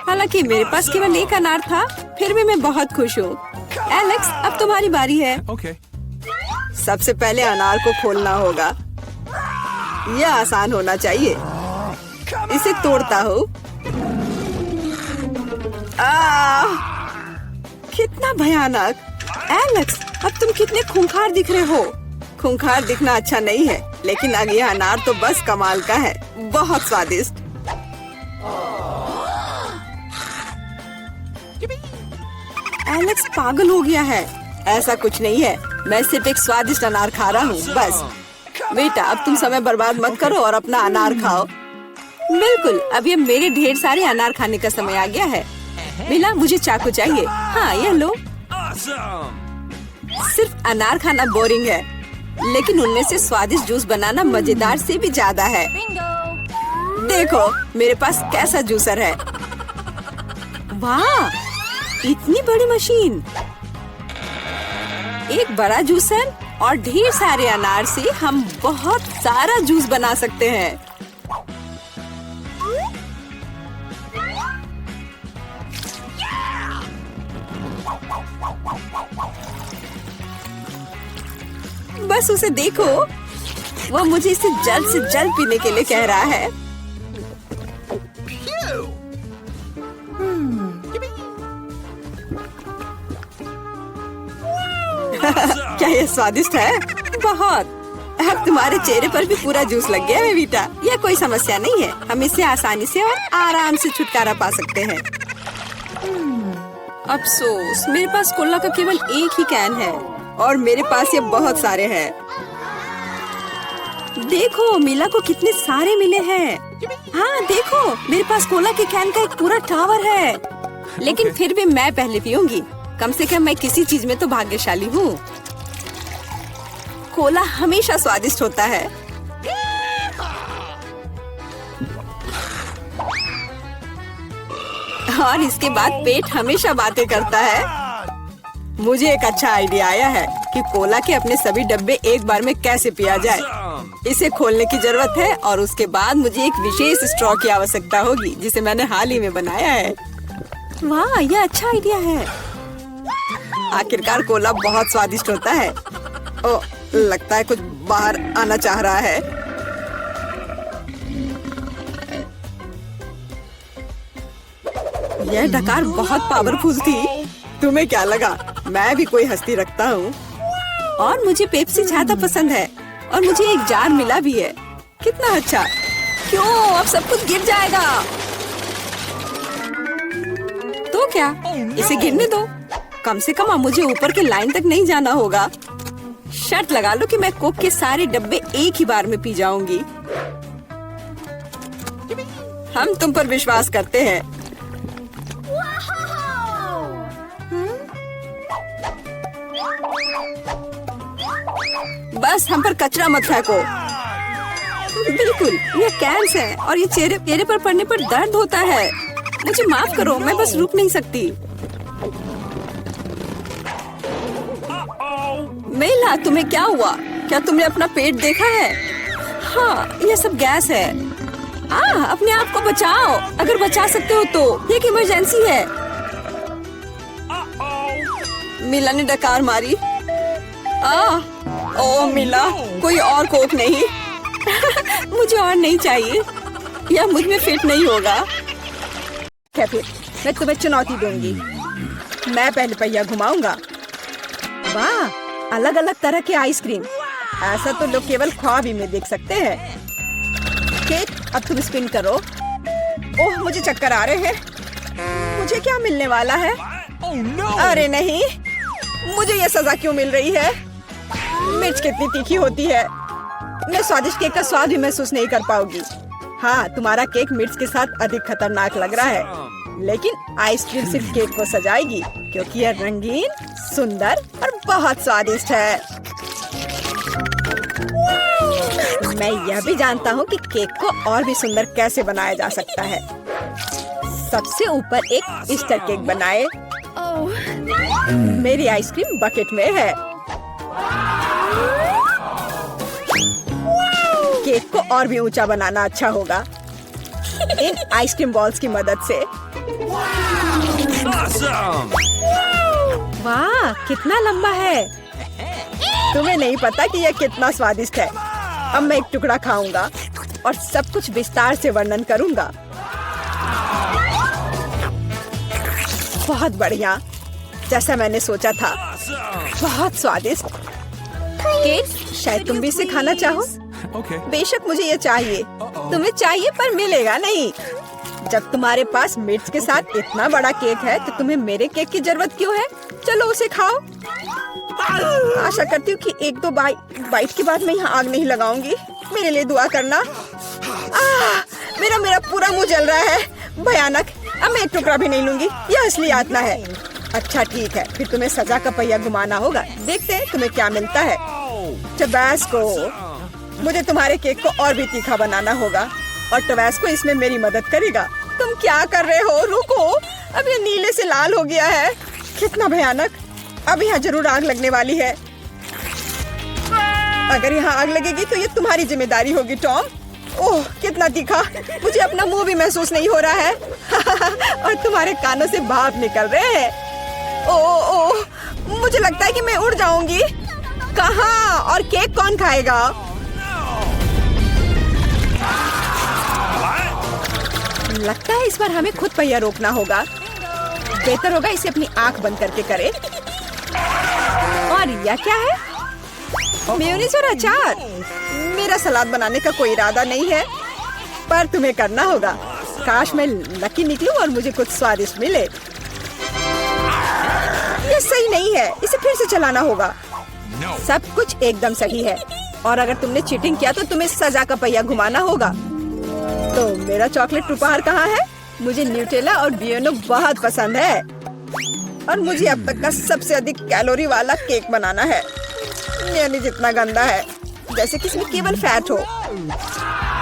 [SPEAKER 1] हालांकि मेरे पास केवल एक अनार था, फिर भी मैं बहुत खुश हूँ। एलेक्स, अब तुम्हारी बारी है। सबसे पहले अनार को खोलना होगा। यह आसान होना चाहिए। इसे तोड़ता हूँ। कितना भयानक। एलेक्स, अब तुम कितने खूंखार दिख रहे हो। खूंखार दिखना अच्छा नहीं है, लेकिन अब यह अनार तो बस कमाल का है। बहुत स्वादिष्ट। एलेक्स पागल हो गया है। ऐसा कुछ नहीं है, मैं सिर्फ एक स्वादिष्ट अनार खा रहा हूँ, बस। बेटा, अब तुम समय बर्बाद मत करो और अपना अनार खाओ। बिल्कुल, अब ये मेरे ढेर सारे अनार खाने का समय आ गया है। मिला, मुझे चाकू चाहिए। हाँ, यह लो। सिर्फ अनार खाना बोरिंग है, लेकिन उनमें से स्वादिष्ट जूस बनाना मजेदार से भी ज्यादा है। देखो मेरे पास कैसा जूसर है। वाह, इतनी बड़ी मशीन। एक बड़ा जूसर और ढेर सारे अनार से हम बहुत सारा जूस बना सकते हैं। बस उसे देखो, वो मुझे इसे जल्द से जल्द पीने के लिए कह रहा है। क्या ये स्वादिष्ट है? बहुत। अब तुम्हारे चेहरे पर भी पूरा जूस लग गया है वीटा। यह कोई समस्या नहीं है, हम इससे आसानी से और आराम से छुटकारा पा सकते हैं। अफसोस, मेरे पास कोला का केवल एक ही कैन है और मेरे पास ये बहुत सारे हैं। देखो मीला को कितने सारे मिले हैं। हाँ देखो, मेरे पास कोला के कैन का एक पूरा टावर है। लेकिन फिर भी मैं पहले पीऊंगी। कम से कम मैं किसी चीज में तो भाग्यशाली हूँ। कोला हमेशा स्वादिष्ट होता है। और इसके बाद पेट हमेशा बातें करता है। मुझे एक अच्छा आइडिया आया है कि कोला के अपने सभी डब्बे एक बार में कैसे पिया जाए। इसे खोलने की जरूरत है और उसके बाद मुझे एक विशेष स्ट्रॉ की आवश्यकता होगी जिसे मैंने हाल ही में बनाया है। वाह, यह अच्छा आइडिया है। आखिरकार कोला बहुत स्वादिष्ट होता है। ओ, लगता है कुछ बाहर आना चाह रहा है। यह डकार बहुत पावरफुल थी। तुम्हें क्या लगा मैं भी कोई हस्ती रखता हूँ? और मुझे पेप्सी ज्यादा पसंद है और मुझे एक जार मिला भी है। कितना अच्छा। क्यों, अब सब कुछ गिर जाएगा। तो क्या, इसे गिरने दो। कम से कम अब मुझे ऊपर के लाइन तक नहीं जाना होगा। शर्त लगा लो कि मैं कोक के सारे डब्बे एक ही बार में पी जाऊंगी। हम तुम पर विश्वास करते हैं। बस हम पर कचरा मत फेंको। बिल्कुल, ये कैंस है और ये चेहरे पर पड़ने पर दर्द होता है। मुझे माफ करो, मैं बस रुक नहीं सकती। मेला, तुम्हें क्या हुआ? क्या तुमने अपना पेट देखा है? हाँ, यह सब गैस है। अपने आप को बचाओ, अगर बचा सकते हो तो। ये एक इमरजेंसी है। मिला ने डकार मारी। ओ मिला, कोई और कोक नहीं। मुझे और नहीं चाहिए, यह मुझ में फिट नहीं होगा। क्या फिर, मैं तुम्हें चुनौती दूंगी। मैं पहले पहिया घुमाऊंगा। वाह, अलग अलग तरह के आइसक्रीम। ऐसा तो लोग केवल ख्वाब ही में देख सकते हैं। केक, अब तुम स्पिन करो। ओह, मुझे चक्कर आ रहे हैं। मुझे क्या मिलने वाला है? अरे नहीं, मुझे ये सजा क्यों मिल रही है? मिर्च कितनी तीखी होती है। मैं स्वादिष्ट केक का स्वाद भी महसूस नहीं कर पाऊंगी। हाँ, तुम्हारा केक मिर्च के साथ अधिक खतरनाक लग रहा है, लेकिन आइसक्रीम सिर्फ केक को सजाएगी क्योंकि यह रंगीन, सुंदर और बहुत स्वादिष्ट है। मैं यह भी जानता हूँ कि केक को और भी सुंदर कैसे बनाया जा सकता है। सबसे ऊपर एक ईस्टर केक बनाए। मेरी आइसक्रीम बकेट में है। केक को और भी ऊंचा बनाना अच्छा होगा इन आइसक्रीम बॉल्स की मदद से। वाह, कितना लंबा है। तुम्हें नहीं पता कि यह कितना स्वादिष्ट है। अब मैं एक टुकड़ा खाऊंगा और सब कुछ विस्तार से वर्णन करूंगा। बहुत बढ़िया, जैसा मैंने सोचा था। बहुत स्वादिष्ट केक। शायद तुम भी इसे खाना चाहो। बेशक मुझे ये चाहिए। तुम्हें चाहिए पर मिलेगा नहीं। जब तुम्हारे पास मिर्च के साथ इतना बड़ा केक है तो तुम्हें मेरे केक की जरूरत क्यों है? चलो उसे खाओ। आशा करती हूँ कि एक दो बाइट के बाद मैं यहाँ आग नहीं लगाऊंगी। मेरे लिए दुआ करना। मेरा पूरा मुंह जल रहा है। भयानक। अब मैं एक टुकड़ा भी नहीं लूंगी। यह असली यातना है। अच्छा ठीक है, फिर तुम्हें सजा का पहिया घुमाना होगा। देखते हैं तुम्हें क्या मिलता है। टबैस्को। मुझे तुम्हारे केक को और भी तीखा बनाना होगा और टबैस्को इसमें मेरी मदद करेगा। तुम क्या कर रहे हो? रुको, अब ये नीले से लाल हो गया है। कितना भयानक। अब यहाँ जरूर आग लगने वाली है। अगर यहाँ आग लगेगी तो ये तुम्हारी जिम्मेदारी होगी टॉम। ओह, कितना तीखा। मुझे अपना मुंह भी महसूस नहीं हो रहा है। और तुम्हारे कानों से भाप निकल रहे हैं। ओह, मुझे लगता है कि मैं उड़ जाऊंगी। कहाँ? और केक कौन खाएगा? लगता है इस बार हमें खुद पहिया रोकना होगा। बेहतर होगा इसे अपनी आंख बंद करके करे। और यह क्या है? मेयोनीज और अचार। मेरा सलाद बनाने का कोई इरादा नहीं है, पर तुम्हें करना होगा। काश मैं लकी निकलूं और मुझे कुछ स्वादिष्ट मिले। ये सही नहीं है, इसे फिर से चलाना होगा। सब कुछ एकदम सही है, और अगर तुमने चीटिंग किया तो तुम्हें सजा का पहिया घुमाना होगा। तो मेरा चॉकलेट उपहार कहाँ है? मुझे न्यूटेला और बियोनो बहुत पसंद है, और मुझे अब तक का सबसे अधिक कैलोरी वाला केक बनाना है। मेयोनीज इतना गंदा है, जैसे कि इसमें केवल फैट हो।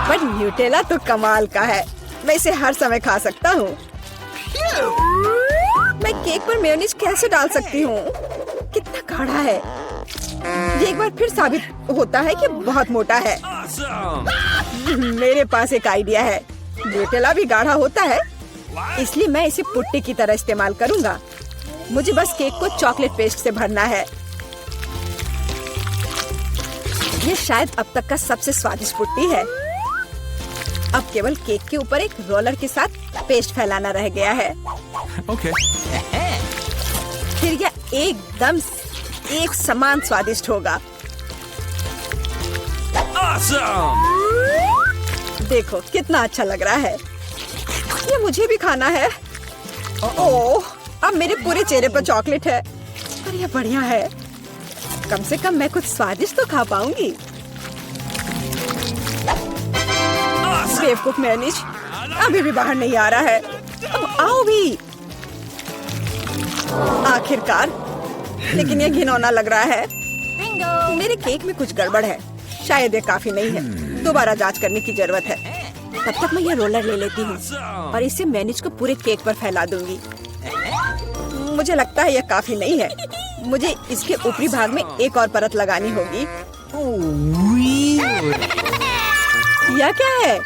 [SPEAKER 1] पर न्यूटेला तो कमाल का है, मैं इसे हर समय खा सकता हूँ। मैं केक पर मेयोनीज कैसे डाल सकती हूँ? कितना गाढ़ा है। ये एक बार फिर साबित होता है कि बहुत मोटा है। मेरे पास एक आइडिया है। न्यूटेला भी गाढ़ा होता है, इसलिए मैं इसे पुट्टी की तरह इस्तेमाल करूँगा। मुझे बस केक को चॉकलेट पेस्ट से भरना है। ये शायद अब तक का सबसे स्वादिष्ट पुट्टी है। अब केवल केक के ऊपर एक रोलर के साथ पेस्ट फैलाना रह गया है।
[SPEAKER 3] Okay.
[SPEAKER 1] फिर यह एकदम एक समान स्वादिष्ट होगा।
[SPEAKER 3] Awesome!
[SPEAKER 1] देखो कितना अच्छा लग रहा है। ये मुझे भी खाना है। ओह, अब मेरे पूरे चेहरे पर चॉकलेट है। पर यह बढ़िया है। कम से कम मैं कुछ स्वादिष्ट तो खा पाऊंगी। बेवकूफ मेयोनीज अभी भी बाहर नहीं आ रहा है। अब आओ भी। आखिरकार, लेकिन यह घिनौना लग रहा है। मेरे केक में कुछ गड़बड़ है। शायद ये काफी नहीं है। दोबारा जांच करने की जरूरत है। तब तक मैं यह रोलर ले लेती हूँ और इसे मेयोनीज को पूरे केक पर फैला दूंगी। मुझे लगता है यह काफी नहीं है। मुझे इसके ऊपरी भाग में एक और परत लगानी होगी। यह क्या है?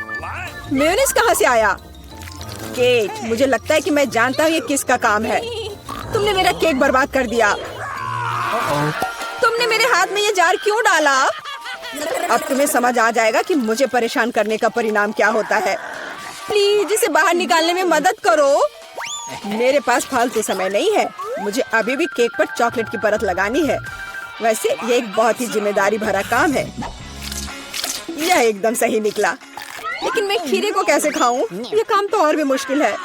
[SPEAKER 1] मेयोनीज कहाँ से आया? केक, मुझे लगता है कि मैं जानता हूँ ये किसका काम है। तुमने मेरा केक बर्बाद कर दिया। तुमने मेरे हाथ में ये जार क्यों डाला? अब तुम्हें समझ आ जाएगा कि मुझे परेशान करने का परिणाम क्या होता है। प्लीज इसे बाहर निकालने में मदद करो। मेरे पास फालतू समय नहीं है। मुझे अभी भी केक पर चॉकलेट की परत लगानी है। वैसे ये एक बहुत ही जिम्मेदारी भरा काम है। यह एकदम सही निकला, लेकिन मैं खीरे को कैसे खाऊं? ये काम तो और भी मुश्किल है,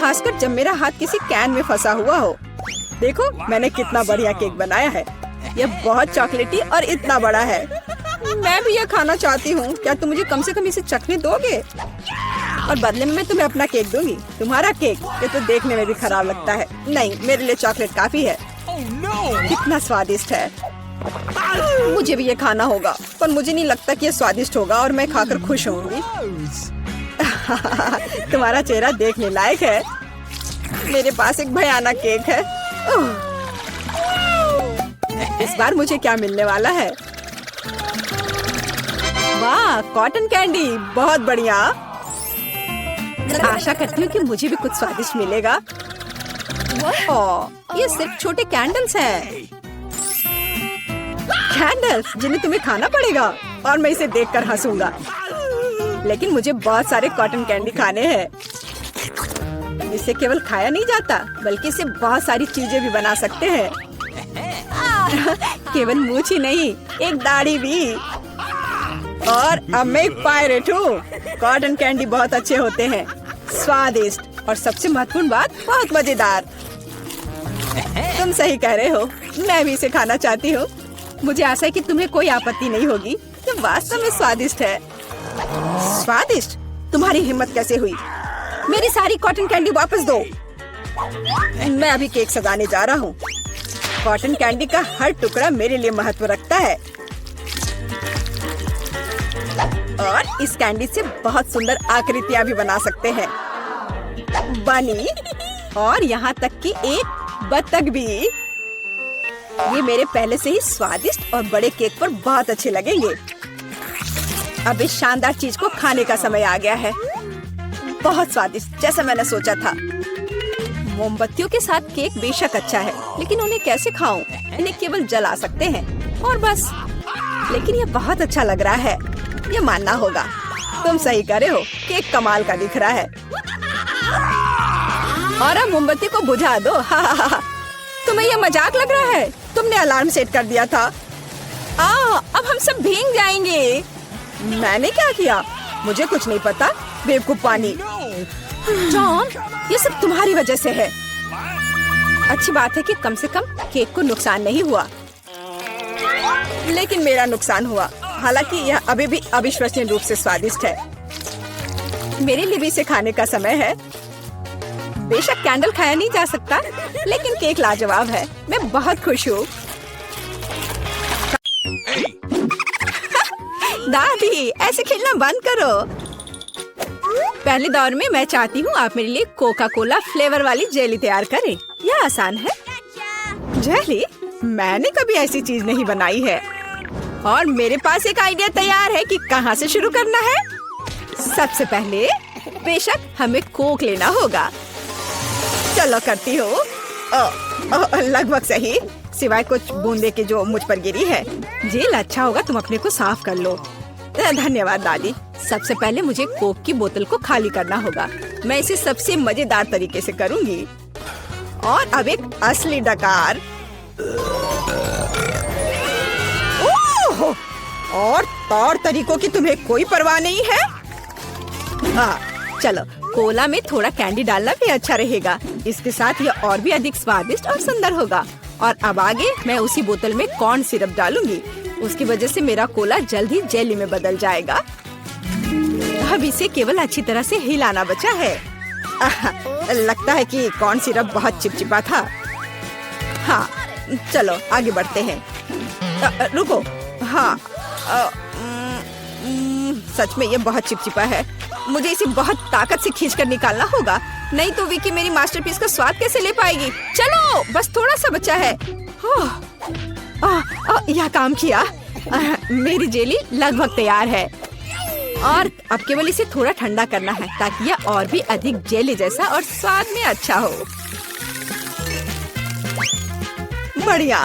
[SPEAKER 1] खासकर जब मेरा हाथ किसी कैन में फंसा हुआ हो। देखो मैंने कितना बढ़िया केक बनाया है। यह बहुत चॉकलेटी और इतना बड़ा है। मैं भी यह खाना चाहती हूँ। क्या तुम मुझे कम से कम इसे चखने दोगे? और बदले में मैं तुम्हें अपना केक दूंगी। तुम्हारा केक ये तो देखने में भी खराब लगता है। नहीं, मेरे लिए चॉकलेट काफी है। कितना स्वादिष्ट है। मुझे भी ये खाना होगा, पर मुझे नहीं लगता कि ये स्वादिष्ट होगा और मैं खाकर खुश होंगी। तुम्हारा चेहरा देखने लायक है। मेरे पास एक भयानक केक है। इस बार मुझे क्या मिलने वाला है? वाह, कॉटन कैंडी, बहुत बढ़िया। आशा करती हूँ कि मुझे भी कुछ स्वादिष्ट मिलेगा। ओह, ये सिर्फ छोटे कैंडल्स हैं। कैंडल्स जिन्हें तुम्हें खाना पड़ेगा, और मैं इसे देखकर हंसूंगा। लेकिन मुझे बहुत सारे कॉटन कैंडी खाने हैं। इसे केवल खाया नहीं जाता, बल्कि इसे बहुत सारी चीजें भी बना सकते हैं। केवल मूंछ ही नहीं, एक दाढ़ी भी। और अब मैं एक पायरेट हूँ। कॉटन कैंडी बहुत अच्छे होते हैं, स्वादिष्ट, और सबसे महत्वपूर्ण बात, बहुत मजेदार। तुम सही कह रहे हो, मैं भी इसे खाना चाहती हूँ। मुझे आशा है कि तुम्हें कोई आपत्ति नहीं होगी। ये वास्तव में स्वादिष्ट है। स्वादिष्ट? तुम्हारी हिम्मत कैसे हुई? मेरी सारी कॉटन कैंडी वापस दो। मैं अभी केक सजाने जा रहा हूँ। कॉटन कैंडी का हर टुकड़ा मेरे लिए महत्व रखता है, और इस कैंडी से बहुत सुंदर आकृतियाँ भी बना सकते हैं। बनी, और यहाँ तक कि एक बत्तख भी। ये मेरे पहले से ही स्वादिष्ट और बड़े केक पर बहुत अच्छे लगेंगे। अब इस शानदार चीज को खाने का समय आ गया है। बहुत स्वादिष्ट, जैसा मैंने सोचा था। मोमबत्तियों के साथ केक बेशक अच्छा है, लेकिन उन्हें कैसे खाऊं? इन्हें केवल जला सकते हैं। और बस। लेकिन ये बहुत अच्छा लग रहा है, ये मानना होगा। तुम सही करे हो, केक कमाल का दिख रहा है। और अब मोमबत्ती को बुझा दो। तुम्हें ये मजाक लग रहा है? तुमने अलार्म सेट कर दिया था। अब हम सब भीग जाएंगे। मैंने क्या किया? मुझे कुछ नहीं पता। बेवकूफ पानी। जॉन, ये सब तुम्हारी वजह से है। अच्छी बात है कि कम से कम केक को नुकसान नहीं हुआ, लेकिन मेरा नुकसान हुआ। हालांकि यह अभी भी अविश्वसनीय रूप से स्वादिष्ट है। मेरे लिए भी इसे खाने का समय है। बेशक कैंडल खाया नहीं जा सकता, लेकिन केक लाजवाब है। मैं बहुत खुश हूँ। दादी, ऐसे खेलना बंद करो। पहले दौर में मैं चाहती हूँ आप मेरे लिए कोका कोला फ्लेवर वाली जेली तैयार करें। यह आसान है। जेली? मैंने कभी ऐसी चीज नहीं बनाई है। और मेरे पास एक आइडिया तैयार है कि कहाँ से शुरू करना है। सबसे पहले बेशक हमें कोक लेना होगा। चलो करती हो। लगभग सही, सिवाय कुछ बूंदे के जो मुझ पर गिरी है। जेल अच्छा होगा तुम अपने को साफ कर लो। धन्यवाद दादी। सबसे पहले मुझे कोक की बोतल को खाली करना होगा। मैं इसे सबसे मजेदार तरीके से करूंगी। और अब एक असली डकार। ओह! और तौर तरीकों की तुम्हें कोई परवाह नहीं है? चलो, कोला में थोड़ा कैंडी डालना भी अच्छा रहेगा। इसके साथ यह और भी अधिक स्वादिष्ट और सुंदर होगा। और अब आगे मैं उसी बोतल में कॉर्न सिरप डालूंगी। उसकी वजह से मेरा कोला जल्द ही जेली में बदल जाएगा। अब इसे केवल अच्छी तरह से हिलाना बचा है। लगता है कि कॉर्न सिरप बहुत चिपचिपा था। हाँ, चलो आगे बढ़ते हैं। रुको। हाँ, सच में ये बहुत चिपचिपा है। मुझे इसे बहुत ताकत से खींचकर निकालना होगा, नहीं तो विकी मेरी मास्टरपीस का स्वाद कैसे ले पाएगी। चलो, बस थोड़ा सा बचा है। यह काम किया। मेरी जेली लगभग तैयार है। और अब केवल इसे थोड़ा ठंडा करना है ताकि यह और भी अधिक जेली जैसा और स्वाद में अच्छा हो। बढ़िया।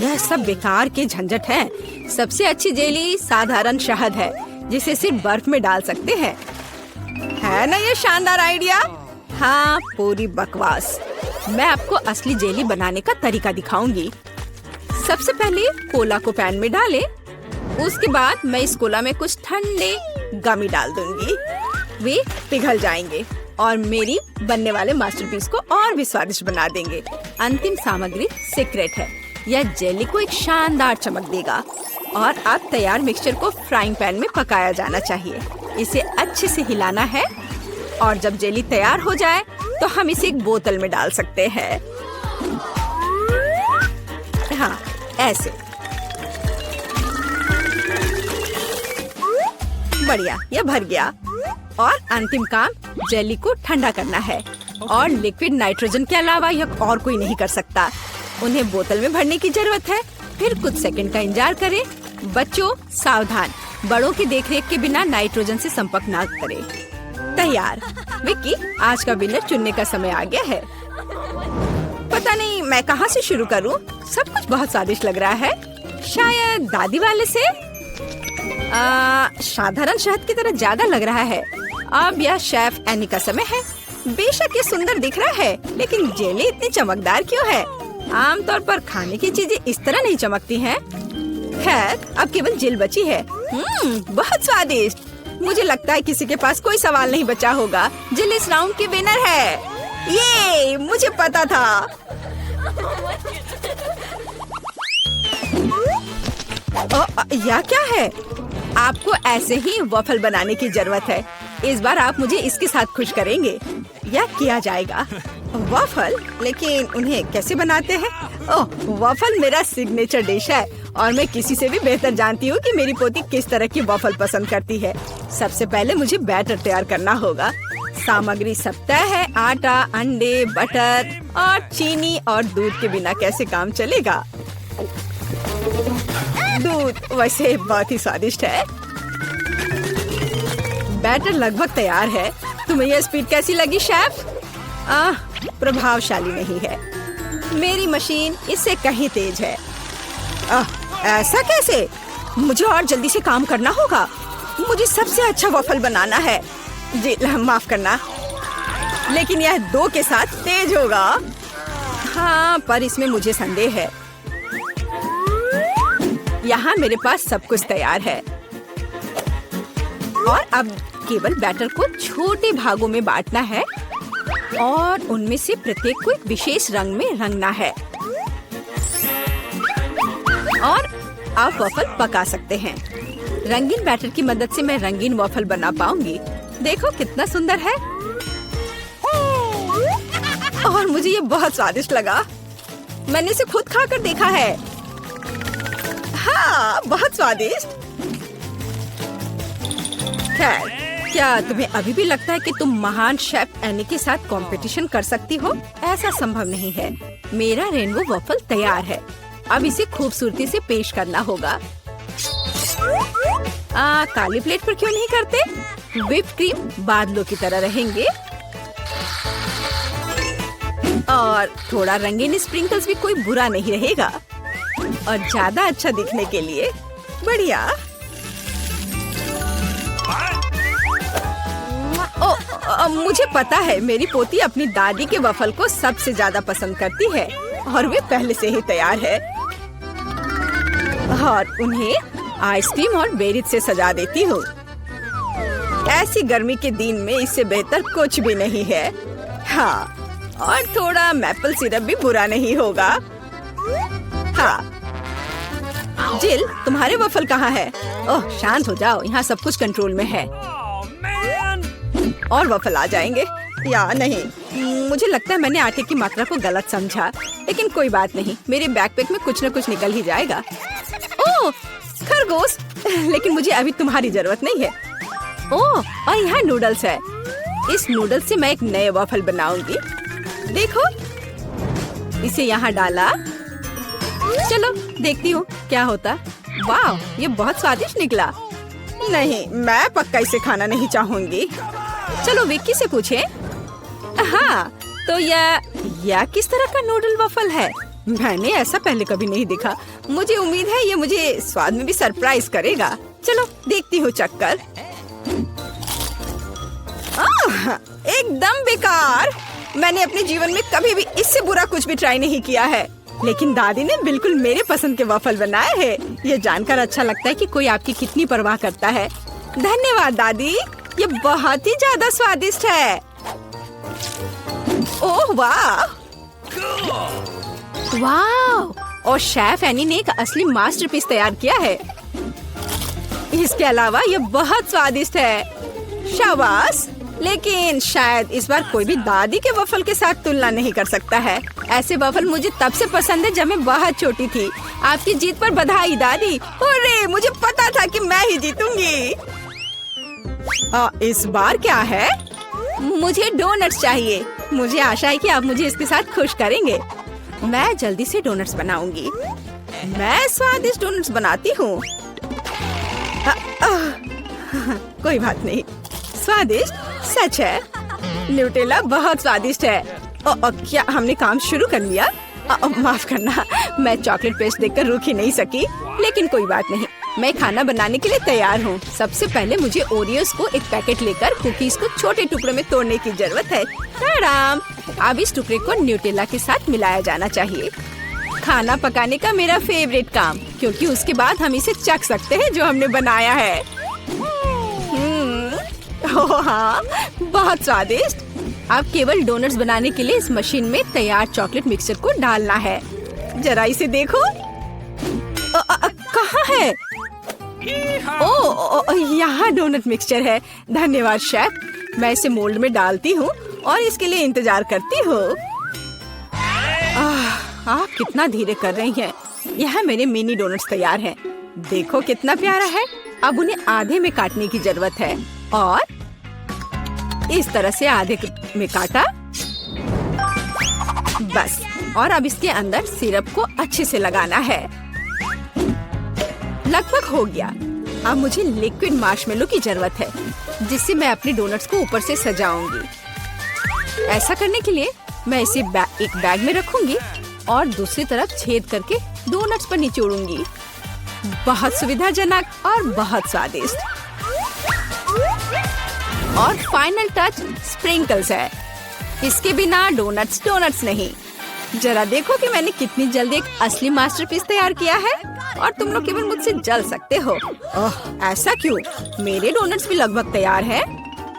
[SPEAKER 1] यह सब बेकार के झंझट है। सबसे अच्छी जेली साधारण शहद है, जिसे सिर्फ बर्फ में डाल सकते हैं। है ना ये शानदार आइडिया? हाँ, पूरी बकवास। मैं आपको असली जेली बनाने का तरीका दिखाऊंगी। सबसे पहले कोला को पैन में डालें। उसके बाद मैं इस कोला में कुछ ठंडे गमी डाल दूंगी। वे पिघल जाएंगे और मेरी बनने वाले मास्टरपीस को और भी स्वादिष्ट बना देंगे। अंतिम सामग्री सीक्रेट है। यह जेली को एक शानदार चमक देगा। और अब तैयार मिक्सचर को फ्राइंग पैन में पकाया जाना चाहिए। इसे अच्छे से हिलाना है। और जब जेली तैयार हो जाए तो हम इसे एक बोतल में डाल सकते हैं। हाँ, ऐसे। बढ़िया, यह भर गया। और अंतिम काम जेली को ठंडा करना है। और लिक्विड नाइट्रोजन के अलावा यह और कोई नहीं कर सकता। उन्हें बोतल में भरने की जरूरत है। फिर कुछ सेकंड का इंतजार करें। बच्चों सावधान, बड़ों की देखरेख के बिना नाइट्रोजन से संपर्क ना करें। तैयार। विक्की, आज का विनर चुनने का समय आ गया है। पता नहीं मैं कहाँ से शुरू करूँ। सब कुछ बहुत स्वादिष्ट लग रहा है। शायद दादी वाले से। साधारण शहद की तरह ज्यादा लग रहा है। अब यह शेफ एनी का समय है। बेशक ये सुंदर दिख रहा है, लेकिन जेली इतनी चमकदार क्यों है? आमतौर पर खाने की चीजें इस तरह नहीं चमकती हैं। खैर, अब केवल जेल बची है। बहुत स्वादिष्ट। मुझे लगता है किसी के पास कोई सवाल नहीं बचा होगा। जेल इस राउंड की विनर है। ये मुझे पता था। यह क्या है? आपको ऐसे ही वॉफल बनाने की जरूरत है। इस बार आप मुझे इसके साथ खुश करेंगे। यह किया जाएगा। वॉफल? लेकिन उन्हें कैसे बनाते हैं? ओह, वॉफल मेरा सिग्नेचर डिश है और मैं किसी से भी बेहतर जानती हूँ कि मेरी पोती किस तरह की वॉफल पसंद करती है। सबसे पहले मुझे बैटर तैयार करना होगा। सामग्री सब तय है। आटा, अंडे, बटर और चीनी और दूध के बिना कैसे काम चलेगा? दूध वैसे बहुत ही स्वादिष्ट है। बैटर लगभग तैयार है। तुम्हें यह स्पीड कैसी लगी शेफ? प्रभावशाली नहीं है। मेरी मशीन इससे कहीं तेज है। ऐसा कैसे? मुझे और जल्दी से काम करना होगा। मुझे सबसे अच्छा वॉफल बनाना है। जी माफ करना, लेकिन यह 2 के साथ तेज होगा। हाँ, पर इसमें मुझे संदेह है। यहाँ मेरे पास सब कुछ तैयार है और अब केवल बैटर को छोटे भागों में बांटना है और उनमें से प्रत्येक को एक विशेष रंग में रंगना है और आप वॉफल पका सकते हैं। रंगीन बैटर की मदद से मैं रंगीन वॉफल बना पाऊंगी। देखो कितना सुंदर है और मुझे ये बहुत स्वादिष्ट लगा। मैंने इसे खुद खाकर देखा है। हाँ, बहुत स्वादिष्ट। खैर, क्या तुम्हें अभी भी लगता है कि तुम महान शेफ एनी के साथ कंपटीशन कर सकती हो? ऐसा संभव नहीं है। मेरा रेनबो वॉफल तैयार है। अब इसे खूबसूरती से पेश करना होगा। काली प्लेट पर क्यों नहीं करते? व्हिप्ड क्रीम बादलों की तरह रहेंगे और थोड़ा रंगीन स्प्रिंकल्स भी कोई बुरा नहीं रहेगा और ज्यादा अच्छा दिखने के लिए बढ़िया। मुझे पता है, मेरी पोती अपनी दादी के वफल को सबसे ज्यादा पसंद करती है और वे पहले से ही तैयार है और उन्हें आइसक्रीम और बेरीज से सजा देती हूँ। ऐसी गर्मी के दिन में इससे बेहतर कुछ भी नहीं है। हाँ, और थोड़ा मैपल सिरप भी बुरा नहीं होगा। हाँ, जिल, तुम्हारे वफल कहाँ है? ओह, शांत हो जाओ, यहाँ सब कुछ कंट्रोल में है। और वफल आ जाएंगे या नहीं? मुझे लगता है मैंने आटे की मात्रा को गलत समझा, लेकिन कोई बात नहीं, मेरे बैकपैक में कुछ न कुछ निकल ही जाएगा। ओह, खरगोश, लेकिन मुझे अभी तुम्हारी जरूरत नहीं है। ओह, और यहाँ नूडल्स है। इस नूडल्स से मैं एक नए वफल बनाऊंगी। देखो, इसे यहाँ डाला। चलो देखती हूँ क्या होता। वाह, ये बहुत स्वादिष्ट निकला। नहीं, मैं पक्का इसे खाना नहीं चाहूंगी। चलो विक्की से पूछें। हाँ, तो यह किस तरह का नूडल वफल है? मैंने ऐसा पहले कभी नहीं देखा। मुझे उम्मीद है ये मुझे स्वाद में भी सरप्राइज करेगा। चलो देखती हूँ चक्कर। एकदम बेकार। मैंने अपने जीवन में कभी भी इससे बुरा कुछ भी ट्राई नहीं किया है, लेकिन दादी ने बिल्कुल मेरे पसंद के वफल बनाए हैं। ये जानकर अच्छा लगता है कि कोई आपकी कितनी परवाह करता है। धन्यवाद दादी, ये बहुत ही ज्यादा स्वादिष्ट है। ओह वाह, वाह! और शेफ एनी ने एक असली मास्टरपीस तैयार किया है। इसके अलावा ये बहुत स्वादिष्ट है। शाबाश! लेकिन शायद इस बार कोई भी दादी के वफल के साथ तुलना नहीं कर सकता है। ऐसे वफल मुझे तब से पसंद है जब मैं बहुत छोटी थी। आपकी जीत पर बधाई दादी। अरे, मुझे पता था कि मैं ही जीतूंगी। इस बार क्या है? मुझे डोनट्स चाहिए। मुझे आशा है कि आप मुझे इसके साथ खुश करेंगे। मैं जल्दी से डोनट्स बनाऊंगी। मैं स्वादिष्ट डोनट्स बनाती हूँ। कोई बात नहीं, स्वादिष्ट सच है। न्यूटेला बहुत स्वादिष्ट है। क्या हमने काम शुरू कर लिया? माफ करना, मैं चॉकलेट पेस्ट देखकर रुक ही नहीं सकी, लेकिन कोई बात नहीं, मैं खाना बनाने के लिए तैयार हूँ। सबसे पहले मुझे ओरियोस को एक पैकेट लेकर कुकीज को छोटे टुकड़ों में तोड़ने की जरूरत है। आराम। अब इस टुकड़े को न्यूटेला के साथ मिलाया जाना चाहिए। खाना पकाने का मेरा फेवरेट काम, क्योंकि उसके बाद हम इसे चख सकते हैं जो हमने बनाया है। ओह हाँ, बहुत स्वादिष्ट। अब केवल डोनट्स बनाने के लिए इस मशीन में तैयार चॉकलेट मिक्सचर को डालना है। जरा इसे देखो। कहाँ है? ओह, यहाँ डोनट मिक्सचर है। धन्यवाद शेफ। मैं इसे मोल्ड में डालती हूँ और इसके लिए इंतजार करती हूँ। आप कितना धीरे कर रही हैं। यहाँ मेरे मिनी डोनट्स तैयार हैं। देखो कितना प्यारा है। अब उन्हें आधे में काटने की जरूरत है और इस तरह से आधे में काटा। बस, और अब इसके अंदर सिरप को अच्छे से लगाना है। लगभग हो गया। अब मुझे लिक्विड मार्शमेलो की जरूरत है, जिससे मैं अपने डोनट्स को ऊपर से सजाऊंगी। ऐसा करने के लिए मैं इसे एक बैग में रखूंगी और दूसरी तरफ छेद करके डोनट्स पर निचोड़ूंगी। बहुत सुविधाजनक और बहुत स्वादिष्ट। और फाइनल टच स्प्रिंकल्स है। इसके बिना डोनट्स डोनट्स नहीं। जरा देखो कि मैंने कितनी जल्दी एक असली मास्टरपीस तैयार किया है और तुम लोग केवल मुझसे जल सकते हो। ओह, ऐसा क्यों? मेरे डोनट्स भी लगभग तैयार हैं।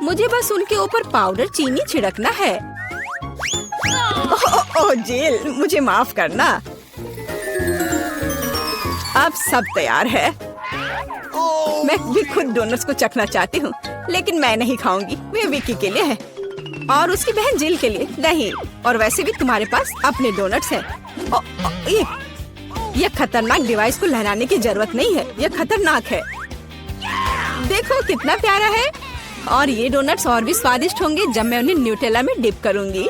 [SPEAKER 1] मुझे बस उनके ऊपर पाउडर चीनी छिड़कना है। ओह जिल, मुझे माफ करना। अब सब तैयार है। मैं भी खुद डोनट्स को चखना चाहती हूँ, लेकिन मैं नहीं खाऊंगी। वे विकी के लिए है और उसकी बहन जिल के लिए नहीं। और वैसे भी तुम्हारे पास अपने डोनट्स हैं। ये खतरनाक डिवाइस को लहराने की जरूरत नहीं है। यह खतरनाक है। देखो कितना प्यारा है। और ये डोनट्स और भी स्वादिष्ट होंगे जब मैं उन्हें न्यूटेला में डिप करूंगी।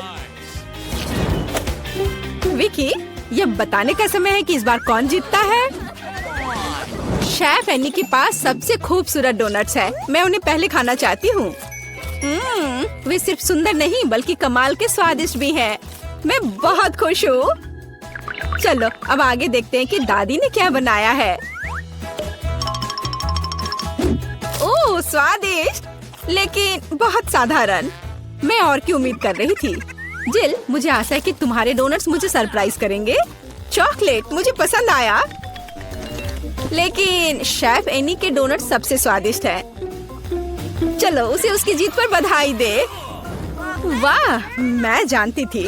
[SPEAKER 1] विकी, ये बताने का समय है कि इस बार कौन जीतता है। शेफ एनी के पास सबसे खूबसूरत डोनट्स है। मैं उन्हें पहले खाना चाहती हूँ। वे सिर्फ सुंदर नहीं बल्कि कमाल के स्वादिष्ट भी हैं। मैं बहुत खुश हूँ। चलो अब आगे देखते हैं कि दादी ने क्या बनाया है। ओह स्वादिष्ट, लेकिन बहुत साधारण। मैं और की उम्मीद कर रही थी। जिल, मुझे आशा है कि तुम्हारे डोनट्स मुझे सरप्राइज करेंगे। चॉकलेट मुझे पसंद आया, लेकिन शेफ एनी के डोनट्स सबसे स्वादिष्ट है। चलो उसे उसकी जीत पर बधाई दे। वाह, मैं जानती थी।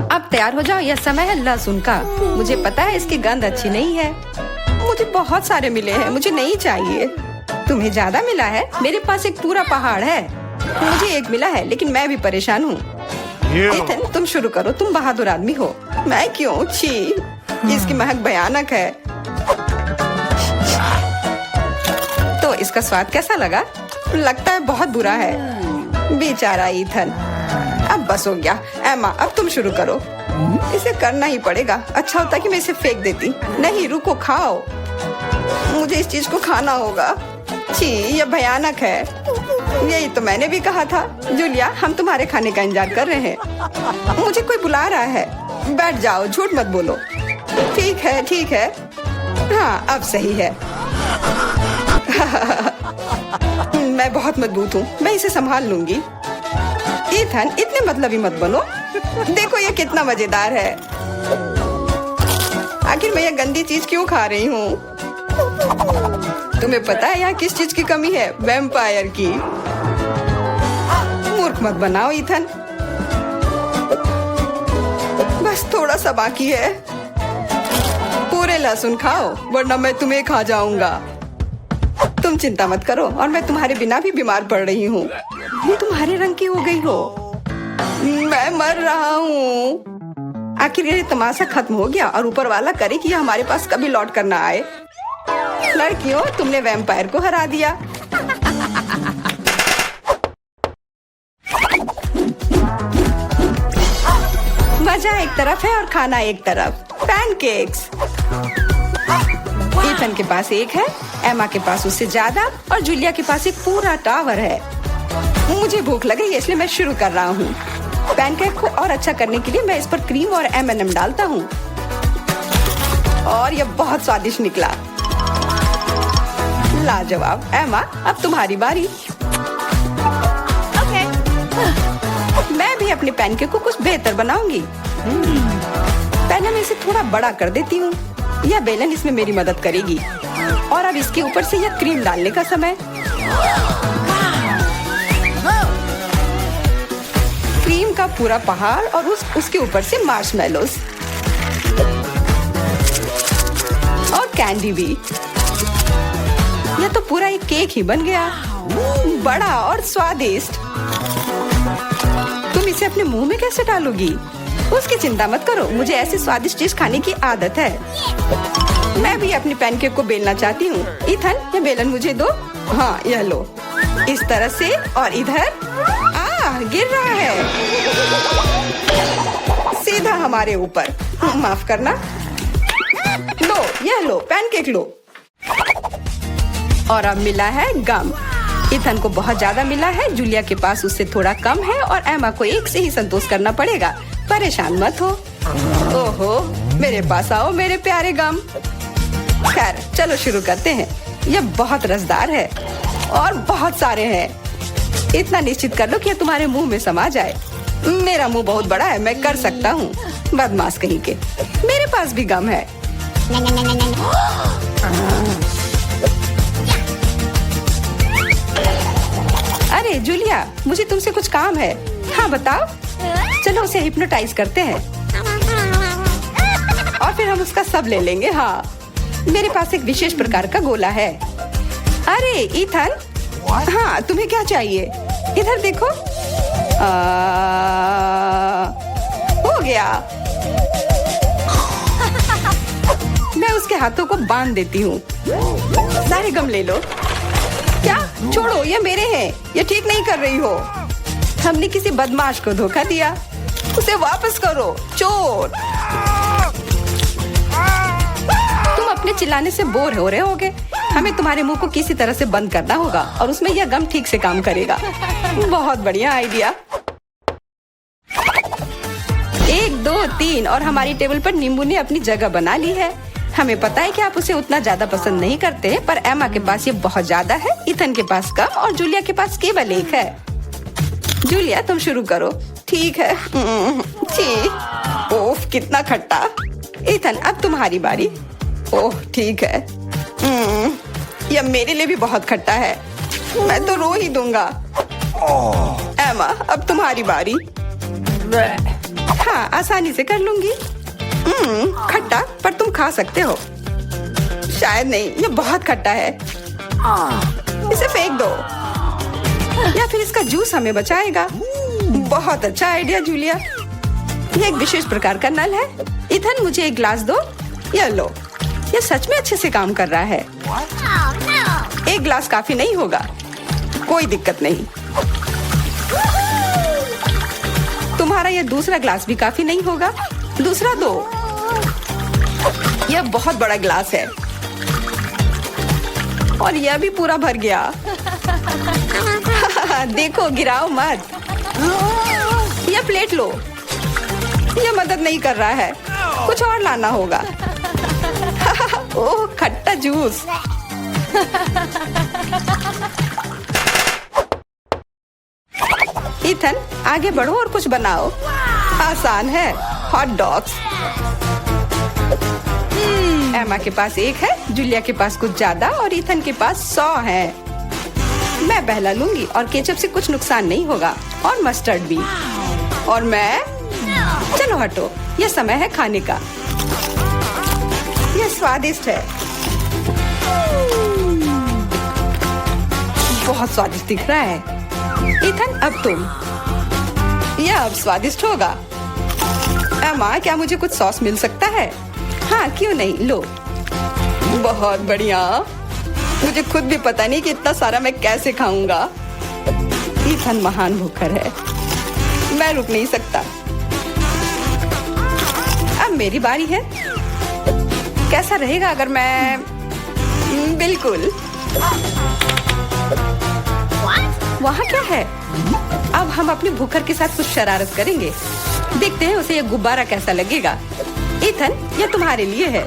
[SPEAKER 1] अब तैयार हो जाओ, यह समय है लहसुन का। मुझे पता है इसकी गंध अच्छी नहीं है। मुझे बहुत सारे मिले हैं, मुझे नहीं चाहिए। तुम्हें ज्यादा मिला है? मेरे पास एक पूरा पहाड़ है। मुझे एक मिला है, लेकिन मैं भी परेशान हूँ। इथन, तुम शुरू करो। तुम बहादुर आदमी हो। मैं क्यों? छी, इसकी महक भयानक है। तो इसका स्वाद कैसा लगा? लगता है बहुत बुरा है। बेचारा इथन। अब बस हो गया। एमा, अब तुम शुरू करो। इसे करना ही पड़ेगा। अच्छा होता कि मैं इसे फेंक देती। नहीं, रुको, खाओ। मुझे इस चीज को खाना होगा। छी, यह भयानक है। यही तो मैंने भी कहा था। जूलिया, हम तुम्हारे खाने का इंतजार कर रहे हैं। मुझे कोई बुला रहा है। बैठ जाओ, झूठ मत बोलो। ठीक है, ठीक है। हाँ, अब सही है। मैं बहुत मजबूत हूँ। मैं इसे संभाल लूंगी। इथन, इतने मतलबी मत बनो। देखो ये कितना मजेदार है। आखिर मैं ये गंदी चीज क्यों खा रही हूँ? तुम्हें पता है यहाँ किस चीज की कमी है? वैम्पायर की। मूर्ख मत बनाओ इथन। बस थोड़ा सा बाकी है। पूरे लहसुन खाओ, वरना मैं तुम्हें खा जाऊंगा। तुम चिंता मत करो, और मैं तुम्हारे बिना भी बीमार पड़ रही हूँ। तुम्हारे रंग की हो गई हो। मैं मर रहा हूँ। आखिर ये तमाशा खत्म हो गया, और ऊपर वाला करे कि यह हमारे पास कभी लौट कर ना आए। लड़कियों, तुमने वैम्पायर को हरा दिया। मजा एक तरफ है और खाना एक तरफ। पैनकेक्स। इथन के पास एक है, एमा के पास उससे ज्यादा, और जूलिया के पास एक पूरा टावर है। मुझे भूख लग रही है, इसलिए मैं शुरू कर रहा हूँ। पैनकेक को और अच्छा करने के लिए मैं इस पर क्रीम और M&M डालता हूँ, और यह बहुत स्वादिष्ट निकला। लाजवाब। एमा, अब तुम्हारी बारी। ओके। मैं भी अपने पैनकेक को कुछ बेहतर बनाऊंगी। पहले मैं इसे थोड़ा बड़ा कर देती हूँ। यह बेलन इसमें मेरी मदद करेगी। और अब इसके ऊपर से यह क्रीम डालने का समय। क्रीम का पूरा पहाड़, और उसके ऊपर से मार्शमेलोस और कैंडी भी। यह तो पूरा एक केक ही बन गया, बड़ा और स्वादिष्ट। तुम इसे अपने मुंह में कैसे डालोगी? उसकी चिंता मत करो, मुझे ऐसी स्वादिष्ट चीज खाने की आदत है। मैं भी अपनी पैनकेक को बेलना चाहती हूँ। इथन, ये बेलन मुझे दो। हाँ, यह लो। इस तरह से, और इधर। गिर रहा है सीधा हमारे ऊपर। माफ करना। लो, यह लो, पैनकेक लो। और अब मिला है गम। इथन को बहुत ज्यादा मिला है, जूलिया के पास उससे थोड़ा कम है, और एमा को एक से ही संतोष करना पड़ेगा। परेशान मत हो, ओहो, मेरे पास आओ मेरे प्यारे गम। खैर चलो शुरू करते हैं। यह बहुत रसदार है और बहुत सारे हैं। इतना निश्चित कर लो कि यह तुम्हारे मुंह में समा जाए। मेरा मुंह बहुत बड़ा है, मैं कर सकता हूँ। बदमाश कहीं के। मेरे पास भी गम है। अरे जूलिया, मुझे तुमसे कुछ काम है। हाँ बताओ। चलो उसे हिप्नोटाइज करते हैं और फिर हम उसका सब ले लेंगे। हाँ, मेरे पास एक विशेष प्रकार का गोला है। अरे ईथन, हाँ तुम्हें क्या चाहिए? इधर देखो। हो गया। मैं उसके हाथों को बांध देती हूँ। सारे गम ले लो। क्या? छोड़ो, ये मेरे हैं। ये ठीक नहीं कर रही हो। हमने किसी बदमाश को धोखा दिया। उसे वापस करो, चोर। तुम अपने चिल्लाने से बोर हो रहे होगे। हमें तुम्हारे मुंह को किसी तरह से बंद करना होगा और उसमें यह गम ठीक से काम करेगा। बहुत बढ़िया आइडिया। 1 2 3 और हमारी टेबल पर नींबू ने अपनी जगह बना ली है। हमें पता है कि आप उसे उतना ज्यादा पसंद नहीं करते, पर एमा के पास ये बहुत ज्यादा है, इथन के पास कम और जूलिया के पास केवल एक है। जूलिया तुम शुरू करो। ठीक है। ओह कितना खट्टा। इथन अब तुम्हारी बारी। ओह ठीक है। यह मेरे लिए भी बहुत खट्टा है। मैं तो रो ही दूंगा। एमा अब तुम्हारी बारी। हाँ आसानी से कर लूंगी। खट्टा, पर तुम खा सकते हो। शायद नहीं, यह बहुत खट्टा है। इसे फेंक दो या फिर इसका जूस हमें बचाएगा। बहुत अच्छा आइडिया जूलिया। यह एक विशेष प्रकार का नल है। इथन मुझे एक गिलास दो। यह लो। यह सच में अच्छे से काम कर रहा है। एक गिलास काफी नहीं होगा। कोई दिक्कत नहीं। तुम्हारा यह दूसरा गिलास भी काफी नहीं होगा। दूसरा दो। यह बहुत बड़ा गिलास है और यह भी पूरा भर गया। देखो, गिराओ मत। यह प्लेट लो। यह मदद नहीं कर रहा है। कुछ और लाना होगा। ओह खट्टा जूस। इथन आगे बढ़ो और कुछ बनाओ। आसान है। Hot dogs. एमा के पास एक है, जूलिया के पास कुछ ज्यादा और इथन के पास 100 है। मैं पहला लूंगी और केचप से कुछ नुकसान नहीं होगा और मस्टर्ड भी। और मैं चलो हटो, यह समय है खाने का। यह स्वादिष्ट है। बहुत स्वादिष्ट दिख रहा है। इथन अब तुम। यह अब स्वादिष्ट होगा। एमा क्या मुझे कुछ सॉस मिल सकता है? हाँ क्यों नहीं, लो। बहुत बढ़िया। मुझे खुद भी पता नहीं कि इतना सारा मैं कैसे खाऊंगा। इथन महान भूखर है। मैं रुक नहीं सकता। अब मेरी बारी है। कैसा रहेगा अगर मैं बिल्कुल। वहाँ क्या है? अब हम अपने भूखर के साथ कुछ शरारत करेंगे। देखते हैं उसे यह गुब्बारा कैसा लगेगा। इथन यह तुम्हारे लिए है।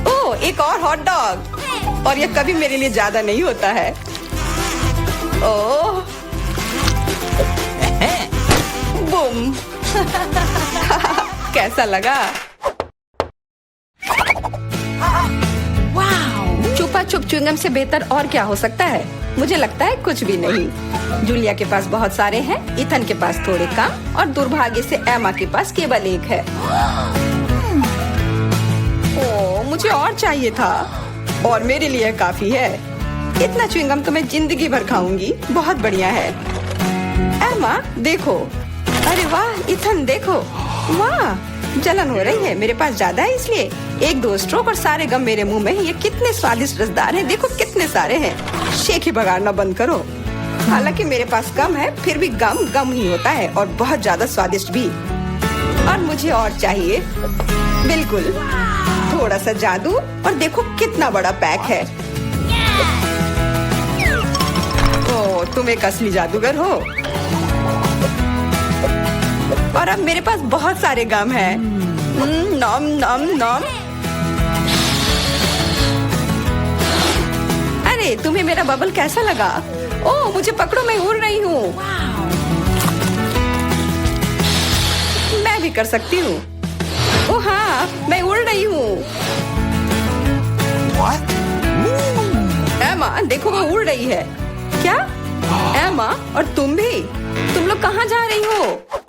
[SPEAKER 1] ओह एक और हॉट डॉग। और यह कभी मेरे लिए ज्यादा नहीं होता है। ओह बूम। कैसा लगा? छुपा छुप च्युइंगम से बेहतर और क्या हो सकता है? मुझे लगता है कुछ भी नहीं। जूलिया के पास बहुत सारे हैं, इथन के पास थोड़े कम और दुर्भाग्य से एमा के पास केवल एक है। ओह मुझे और चाहिए था और मेरे लिए काफी है। इतना च्युइंगम तो मैं जिंदगी भर खाऊंगी। बहुत बढ़िया है। एमा देखो। अरे वाह इथन देखो। वाह जलन हो रही है। मेरे पास ज्यादा है इसलिए 1-2 स्ट्रोक और सारे गम मेरे मुंह में। ये कितने स्वादिष्ट रसदार हैं। देखो कितने सारे हैं। शेख ही बगाड़ना बंद करो। हालांकि मेरे पास कम है, फिर भी गम गम ही होता है और बहुत ज्यादा स्वादिष्ट भी। और मुझे और चाहिए। बिल्कुल। थोड़ा सा जादू और देखो कितना बड़ा पैक है। ओह तुम एक असली जादूगर हो। और अब मेरे पास बहुत सारे गम हैं। नॉम नॉम नॉम। अरे तुम्हें मेरा बबल कैसा लगा? ओह मुझे पकड़ो, मैं उड़ रही हूँ। मैं भी कर सकती हूँ। ओह हाँ, मैं उड़ रही हूँ। एमा देखो, वो उड़ रही है। क्या एमा? और तुम भी? तुम लोग कहाँ जा रही हो?